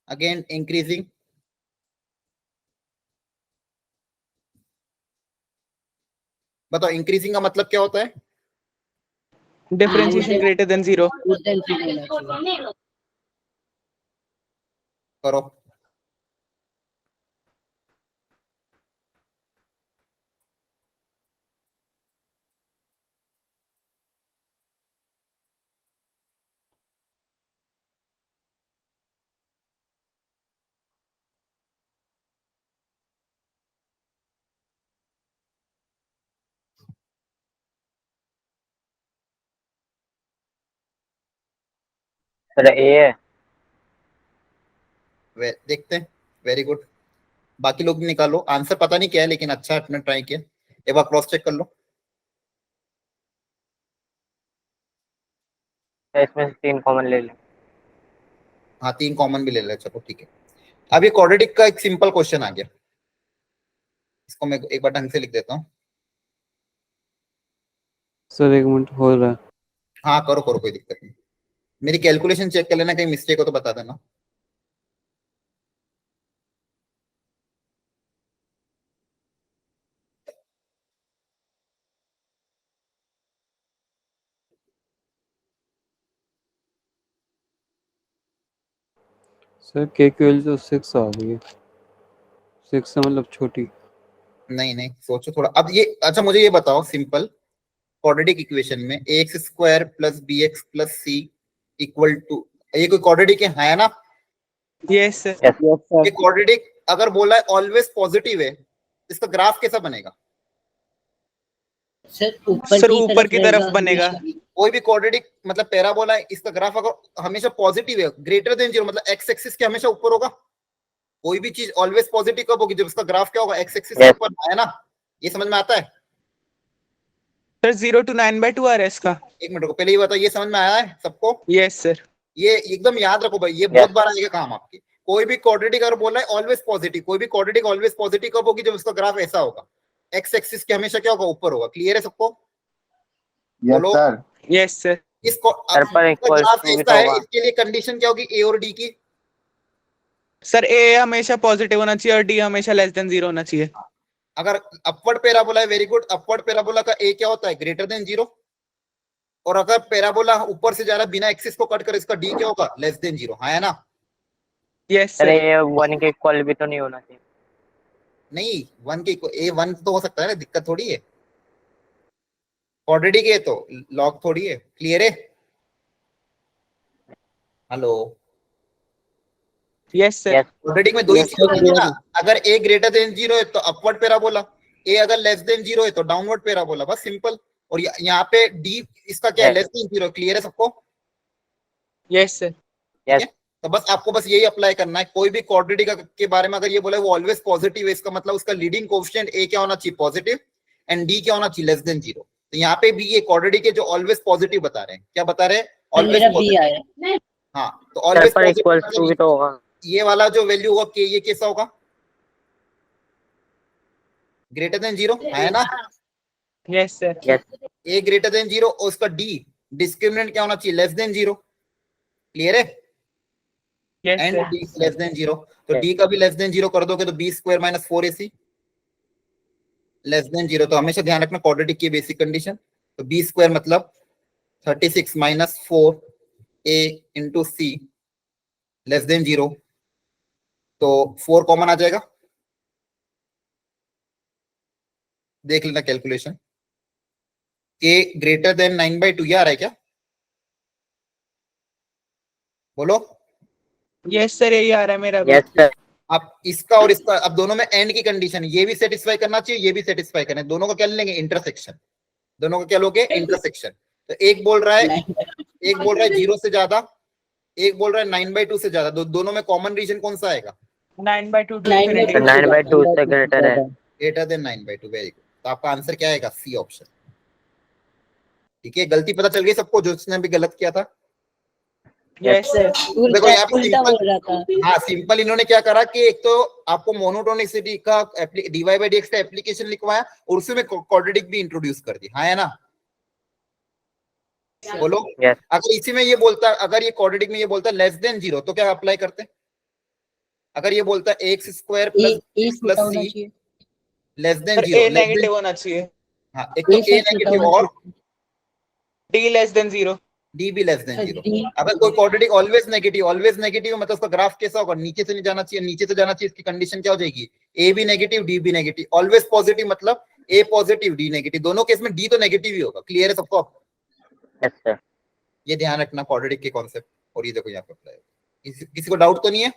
Again increasing, बताओ इंक्रीजिंग का मतलब क्या होता है। Differentiation greater than 0। करो। सर ए है। देखते हैं, वेरी गुड। बाकी लोग भी निकालो, आंसर पता नहीं क्या है लेकिन अच्छा आपने ट्राई किया। एक बार क्रॉस चेक कर लो। इसमें से 3 कॉमन ले लें। हाँ 3 कॉमन भी ले ले, चलो ठीक है। अब ये क्वाड्रेटिक का एक सिंपल क्वेश्चन आ गया, इसको मैं एक बार ढंग से लिख देता हूँ। सर 1 मिनट हो रहा है। हाँ करो करो, कोई दिक्कत नहीं। मेरी कैलकुलेशन चेक कर लेना, कहीं मिस्टेक हो तो बता देना। सर के की वैल्यू तो 6 आ गई है। 6 से मतलब छोटी। नहीं नहीं, सोचो थोड़ा। अब ये अच्छा, मुझे ये बताओ सिंपल क्वाड्रेटिक इक्वेशन में ax square plus bx plus c equal to, ये कोई क्वाड्रेटिक है ना। Yes sir. ये क्वाड्रेटिक अगर बोला है ऑलवेज पॉजिटिव है, इसका ग्राफ कैसा बनेगा। सर सर ऊपर की तरफ रहेगा बनेगा। हमेशा। कोई भी क्वाड्रेटिक मतलब पैराबोला है, इसका ग्राफ अगर हमेशा पॉजिटिव है, ग्रेटर देन 0 मतलब एक्स एक्सिस के हमेशा ऊपर होगा। कोई भी चीज ऑलवेज पॉजिटिव कब होगी, जब इसका ग्राफ क्या होगा, एक्स एक्सिस के ऊपर, है ना। ये समझ में आता है। सर 0 to 9/2 आ रहा है इसका। एक मिनट को पहले ये बताओ, ये समझ में आया है सबको। Yes sir. ये एकदम याद रखो भाई, ये बहुत बार आएगा काम आपके। कोई भी क्वाड्रेटिक अगर बोला है ऑलवेज पॉजिटिव, कोई भी क्वाड्रेटिक ऑलवेज पॉजिटिव कब होगी, जब उसका ग्राफ ऐसा होगा, एक्स एक्सिस के हमेशा क्या होगा, ऊपर होगा। क्लियर है सबको। यस बोलो। सर। Yes sir. इसको सर पर इक्वल ग्राफ टू भी ऐसा तो है, होगा। इसके लिए कंडीशन क्या होगी, ए और डी की। सर ए हमेशा पॉजिटिव होना चाहिए और डी हमेशा लेस देन 0 होना चाहिए। अगर अपवर्ड पैराबोला है, वेरी गुड, अपवर्ड पैराबोला का ए क्या होता है, ग्रेटर देन 0। और अगर पैराबोला ऊपर से जा रहा है बिना एक्सिस को कट कर, इसका डी क्या होगा, लेस देन 0, हाँ है ना? Yes sir sir. ये 1 के इक्वल भी तो नहीं होना चाहिए। नहीं, 1 के ए 1 तो हो सकता है ना, दिक्कत थोड़ी है। क्वाड्रेटिक है तो लॉग थोड़ी है। क्लियर है? Hello, yes sir. Yes quadratic में दो ही Yes, चीज sir, होती है ना, clear. अगर ए ग्रेटर देन 0 है तो अपवर्ड पैराबोला, ए अगर लेस देन 0 है तो डाउनवर्ड पैराबोला, बस सिंपल। और यहाँ पे डी इसका क्या है, Yes. Less than 0। क्लियर है सबको? Yes sir. ठीक है, तो बस आपको बस यही अप्लाई करना है। कोई भी क्वाड्रेटिक के बारे में अगर ये बोला वो ऑलवेज पॉजिटिव है, इसका मतलब उसका लीडिंग कोएफिशिएंट ए क्या होना चाहिए, पॉजिटिव, एंड डी क्या होना चाहिए, लेस देन 0। तो यहाँ पे भी ये क्वाड्रेटिक है जो ऑलवेज पॉजिटिव बता रहे हैं। क्या बता रहे हैं? सर ऑलवेज मेरा बी पॉजिटिव। आया। हाँ, तो सर ऑलवेज पर पॉजिटिव इक्वल्स टू भी तो होगा। ये वाला जो वैल्यू होगा के, ये कैसा होगा, ग्रेटर देन 0, है ना? Yes sir. यस ए ग्रेटर देन 0 और उसका डी डिस्क्रिमिनेंट क्या होना चाहिए, लेस देन 0। क्लियर है? Yes and sir. D less than 0, तो Yes. डी का भी लेस देन 0 कर दोगे तो b square minus 4ac less than 0। तो हमेशा ध्यान रखना क्वाड्रेटिक की बेसिक कंडीशन। तो बी स्क्वायर मतलब 36 minus 4a into c less than 0। तो 4 कॉमन आ जाएगा, देख लेना कैलकुलेशन। के ग्रेटर देन 9/2 ये आ रहा है क्या, बोलो? यस सर, यही आ रहा है मेरा भी। यस सर आप इसका और इसका, अब दोनों में एंड की कंडीशन, ये भी सेटिस्फाई करना चाहिए, ये भी सेटिस्फाई करना है, दोनों का क्या लेंगे, इंटरसेक्शन। दोनों का क्या लोगे, इंटरसेक्शन। तो एक बोल रहा है 0 से ज्यादा, एक बोल रहा है 9/2 से ज्यादा, दोनों में कॉमन रीजन कौन सा आएगा, 9/2 टू 9/2 infinity। 9/2 से ग्रेटर है। Greater than 9/2। वेरी गुड, तो आपका आंसर क्या आएगा, सी ऑप्शन। ठीक है, गलती पता चल गई सबको जो उसने भी गलत किया था? Yes sir. देखो यहाँ पे उल्टा सिंपल, बोल रहा था। हाँ सिंपल इन्होंने क्या करा कि एक तो आपको मोनोटोनिसिटी का dy/dx का एप्लीकेशन लिखवाया और उसमें क्वाड्रेटिक भी इंट्रोड्यूस कर दी, हाँ है ना? बोलो, Yes. अगर इसी में ये बोलता, अगर ये क्वाड्रेटिक में ये बोलता लेस देन 0 तो क्या अप्लाई करते? अगर ये बोलता एक्स स्क्वायर ए प्लस छोटा प्लस होना सी चाहिए। लेस देन सर 0, ए लेस देन, नेगेटिव होना चाहिए, हाँ एक तो ए ए से छोटा नेगेटिव होना और चाहिए। D less than 0। डी भी लेस देन सर 0। डी अगर कोई क्वाड्रेटिक ऑलवेज नेगेटिव मतलब उसका ग्राफ कैसा होगा, नीचे से नहीं जाना चाहिए, नीचे से जाना चाहिए, इसकी कंडीशन क्या हो जाएगी, ए भी नेगेटिव डी भी नेगेटिव। ऑलवेज पॉजिटिव मतलब ए पॉजिटिव डी नेगेटिव, दोनों केस में डी तो नेगेटिव ही होगा। क्लियर है सबको? यस सर ये ध्यान रखना क्वाड्रेटिक के कॉन्सेप्ट। और ये देखो यहाँ पे अप्लाई, किसी को डाउट तो नहीं है?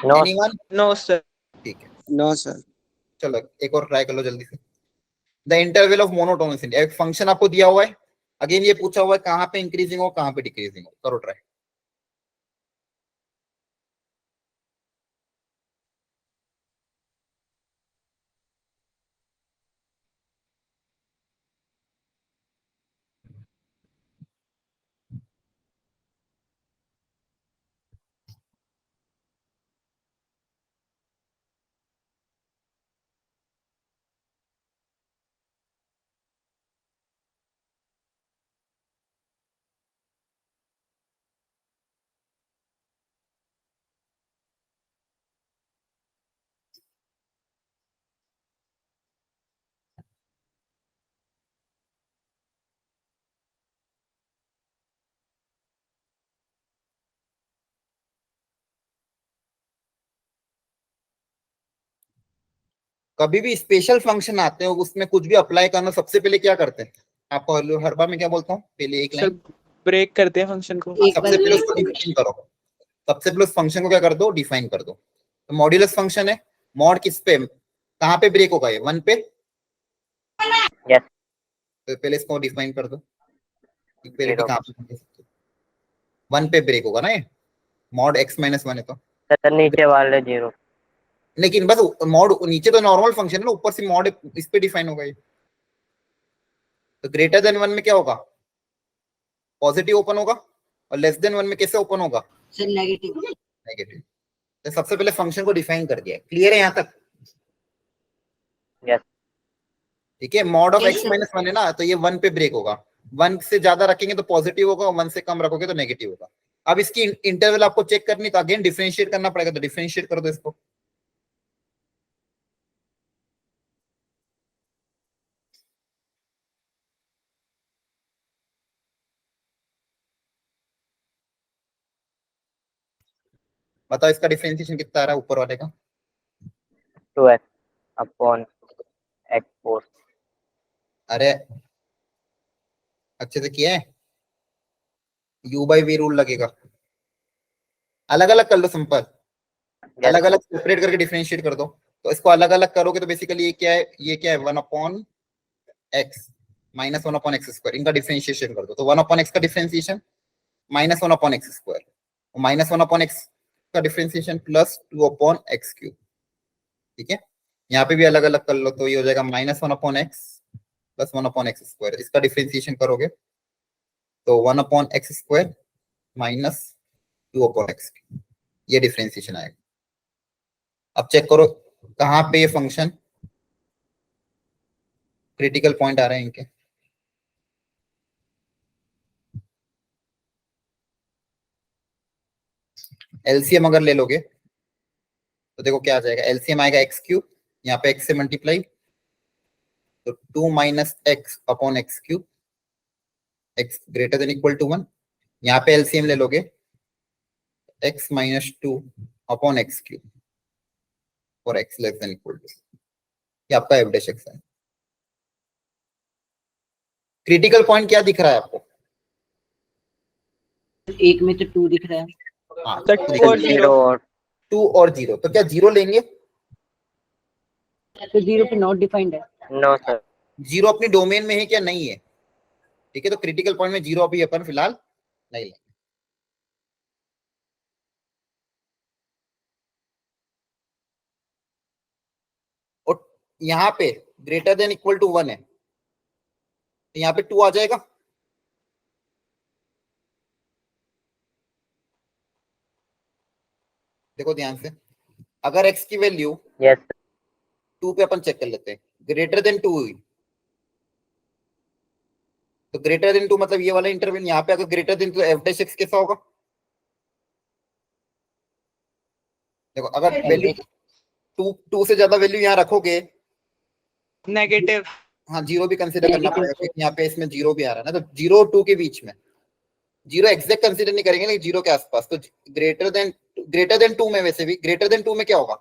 No anyone? No sir. ठीक है, No, sir. चलो एक और ट्राई कर लो जल्दी से। द इंटरवल ऑफ मोनोटोनिसिटी, एक फंक्शन आपको दिया हुआ है, अगेन ये पूछा हुआ है कहाँ पे इंक्रीजिंग हो कहाँ पे डिक्रीजिंग हो, करो ट्राई। कभी भी स्पेशल फंक्शन आते हैं उसमें कुछ भी अप्लाई करना, सबसे पहले क्या करते हैं, आपको हर बार मैं क्या बोलता हूँ, पहले एक सर लाइन, ब्रेक करते हैं फंक्शन को। एक बार सबसे पहले break उसको करो। डिफाइन करो, सबसे पहले उस फंक्शन को क्या कर दो, डिफाइन कर दो। तो मॉड्यूलस फंक्शन है, मॉड किस पे, कहाँ पे ब्रेक होगा, ये 1 पे। यस तो पहले इसको डिफाइन कर दो, इक्वलिटी 0 कहाँ पे, 1 पे ब्रेक होगा ना ये, मॉड x-1 है तो। सर नीचे वाले 0 लेकिन बस मॉड नीचे तो नॉर्मल फंक्शन है ना, ऊपर से मॉड इस पे डिफाइन होगा ये। तो ग्रेटर देन 1 में क्या होगा, पॉजिटिव ओपन होगा, और लेस देन 1 में कैसे ओपन होगा, सर नेगेटिव। नेगेटिव। तो सबसे पहले फंक्शन को डिफाइन कर दिया, क्लियर है यहाँ तक? यस ठीक है, मॉड ऑफ Yes, x-1 है ना, तो ये 1 पे ब्रेक होगा, 1 से ज्यादा रखेंगे तो पॉजिटिव होगा, 1 से कम रखोगे तो नेगेटिव होगा। अब इसकी इंटरवल आपको चेक करनी, तो अगेन डिफरेंशिएट करना पड़ेगा, तो डिफरेंशिएट कर दो इसको। बताओ इसका डिफरेंशिएशन कितना आ रहा है ऊपर वाले का? 2x upon x4। अरे अच्छे से किया है? u बाई वी रूल लगेगा, अलग अलग कर लो सिंपल, अलग अलग सेपरेट करके डिफरेंशिएट कर दो। तो इसको अलग अलग करोगे तो बेसिकली ये क्या है, ये क्या है 1 upon x minus 1 upon x square, इनका डिफरेंशिएशन कर दो। तो 1 अपॉन एक्स का differentiation minus 1 upon x square, minus 1 upon x का differentiation plus 2 upon x cube. ठीक है, यहाँ पे भी अलग अलग कर लो, तो ये हो जाएगा minus 1 upon x plus 1 upon x square. इसका डिफरेंशिएशन करोगे तो 1 upon x square minus 2 upon x cube, ये डिफरेंशिएशन आएगा। अब चेक करो कहाँ पे ये फंक्शन क्रिटिकल पॉइंट आ रहे हैं इनके। एलसीएम अगर ले लोगे तो देखो क्या आ जाएगा, एलसीएम आएगा एक्स क्यूब, यहाँ पे एक्स से मल्टीप्लाई, तो 2 minus x upon x cube, x greater than equal to 1। यहाँ पे एलसीएम ले लोगे x minus 2 upon x cube और x less than equal to, ये आपका एफ डैश एक्स है। क्रिटिकल पॉइंट क्या दिख रहा है आपको? एक में तो 2 दिख रहा है, हाँ, तो 2 और 0 और 2 और 0, तो क्या 0 लेंगे? तो 0 पे नॉट डिफाइंड है। No sir. 0 अपनी डोमेन में है क्या? नहीं है। ठीक है, तो क्रिटिकल पॉइंट में 0 अभी अपन फिलहाल नहीं लेंगे। और यहाँ पे ग्रेटर देन इक्वल टू 1 है, तो यहाँ पे 2 आ जाएगा। देखो ध्यान से, अगर x की वैल्यू यस 2 पे अपन चेक कर लेते हैं, ग्रेटर देन 2 हुई, तो ग्रेटर देन 2 मतलब ये वाला इंटरवल, यहाँ पे अगर ग्रेटर देन तो एफ डैश एक्स कैसा होगा? देखो अगर वैल्यू 2 से ज्यादा वैल्यू यहाँ रखोगे, नेगेटिव। हाँ 0 भी कंसीडर करना पड़ेगा क्योंकि यहाँ पे इसमें 0 भी आ रहा है ना, तो 0 और 2 के बीच में, 0 एग्जैक्ट कंसीडर नहीं करेंगे लेकिन 0 के आसपास, तो ग्रेटर देन 2 में, वैसे भी ग्रेटर देन 2 में क्या होगा?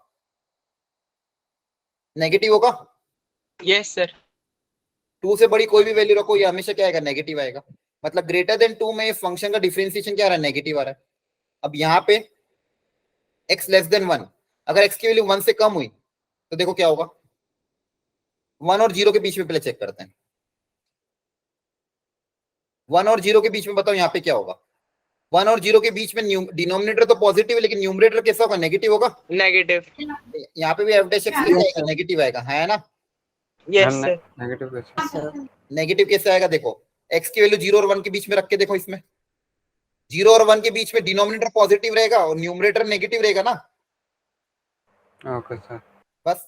नेगेटिव होगा। Yes sir. 2 से बड़ी कोई भी वैल्यू रखो, ये हमेशा क्या आएगा? नेगेटिव आएगा। मतलब ग्रेटर देन 2 में फंक्शन का डिफरेंशिएशन क्या आ रहा है? नेगेटिव आ रहा है। अब यहाँ पे x लेस देन 1, अगर x की वैल्यू 1 से कम हुई तो देखो क्या होगा? 1 और 0 के बीच में पहले चेक करते हैं, 1 और 0 के बीच में बताओ यहाँ पे क्या होगा? 1 और 0 के बीच में डिनोमिनेटर तो पॉजिटिव है लेकिन न्यूमरेटर कैसा होगा? नेगेटिव होगा। नेगेटिव। यहाँ पे भी एफ डैश एक्स नेगेटिव आएगा, है ना? Yes sir. नेगेटिव कैसे? नेगेटिव कैसे आएगा? देखो x की वैल्यू 0 और 1 के बीच में रख के देखो, इसमें 0 और 1 के बीच में डिनोमिनेटर पॉजिटिव रहेगा और न्यूमरेटर नेगेटिव रहेगा ना। Okay sir. बस,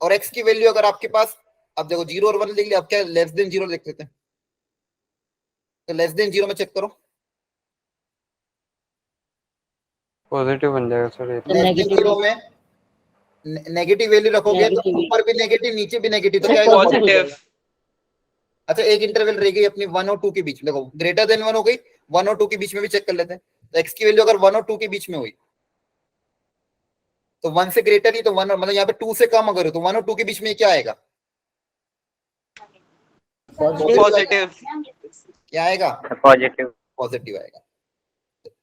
और x की वैल्यू अगर आपके पास, अब देखो 0 और 1 लिख लिया, अब क्या लेस देन 0 लिख देते हैं, तो लेस देन 0 में चेक करो, पॉजिटिव बन जाएगा सर ये तो। लेस देन 0 में नेगेटिव वैल्यू रखोगे तो Negative. ऊपर भी नेगेटिव नीचे भी नेगेटिव, तो क्या आएगा? पॉजिटिव। अच्छा एक इंटरवल रह गई अपनी 1 और 2 के बीच में, देखो ग्रेटर देन 1 हो गई, 1 और 2 के बीच में भी चेक कर लेते हैं। तो x की वैल्यू अगर 1 और 2 के बीच में हुई तो 1 से ग्रेटर ही, तो 1 मतलब यहाँ पे 2 से कम अगर हो तो 1 और 2 के बीच में क्या आएगा? पॉजिटिव। क्या आएगा? पॉजिटिव। पॉजिटिव आएगा।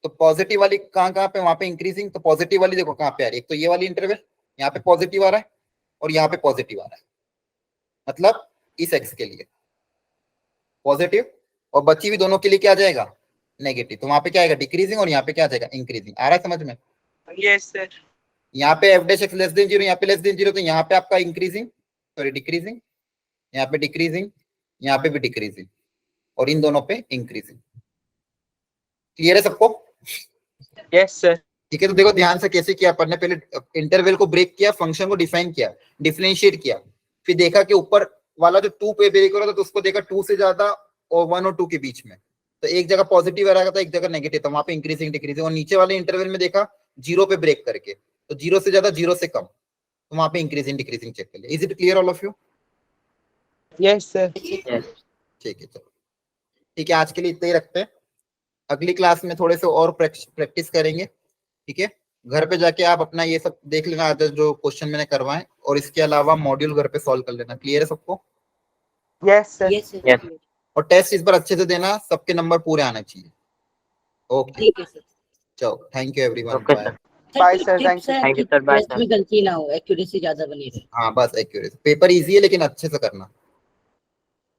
तो पॉजिटिव वाली कहाँ कहाँ पे? वहां पे इंक्रीजिंग, तो पॉजिटिव वाली देखो कहाँ पे आ रही है, एक तो ये वाली इंटरवल यहाँ पे पॉजिटिव आ रहा है और यहाँ पे पॉजिटिव आ रहा है, मतलब इस x के लिए पॉजिटिव और बची हुई दोनों के लिए क्या आ जाएगा? नेगेटिव। तो वहां पे क्या आएगा? डिक्रीजिंग, और यहाँ पे क्या आ जाएगा? इंक्रीजिंग। आ रहा है समझ में? Yes sir. यहाँ पे F dash x less than 0, यहाँ पे लेस देन 0, तो यहाँ पे आपका इंक्रीजिंग, सॉरी डिक्रीजिंग, यहाँ पे डिक्रीजिंग, यहाँ पे भी डिक्रीजिंग, और इन दोनों पे इंक्रीजिंग। क्लियर है सबको? Yes sir. ठीक है, तो देखो ध्यान से कैसे किया अपन ने, पहले इंटरवल को ब्रेक किया, फंक्शन को डिफाइन किया, डिफरेंशिएट किया, फिर देखा कि ऊपर वाला जो 2 पे ब्रेक हो रहा था तो उसको देखा 2 से ज्यादा और 1 और 2 के बीच में, तो एक जगह पॉजिटिव आ रहा था, एक जगह नेगेटिव था, वहां पे इंक्रीजिंग डिक्रीजिंग, और नीचे वाले इंटरवल में देखा 0 पे ब्रेक करके, तो 0 से ज्यादा 0 से कम, तो वहां पे इंक्रीजिंग डिक्रीजिंग चेक कर लिया। Is it clear all of you? Yes sir. Yes. ठीक है, चलो ठीक है, आज के लिए इतना ही रखते हैं, अगली क्लास में थोड़े से और प्रैक्टिस करेंगे। ठीक है। घर पे जाके आप अपना ये सब देख लेना, अदर जो क्वेश्चन मैंने करवाए, और इसके अलावा मॉड्यूल घर पे सॉल्व कर लेना। क्लियर है सबको? Yes sir. Yes sir. Yes. और टेस्ट इस बार अच्छे से देना, सबके नंबर पूरे आने चाहिए। ओके, ठीक है सर। चलो, thank you everyone, Okay, bye. sir. Bye, sir. Thank you. Thank you, sir. Bye, test sir. में गलती ना हो, एक्यूरेसी ज्यादा बनी रहे। हाँ बस एक्यूरेसी, पेपर इजी है लेकिन अच्छे से करना।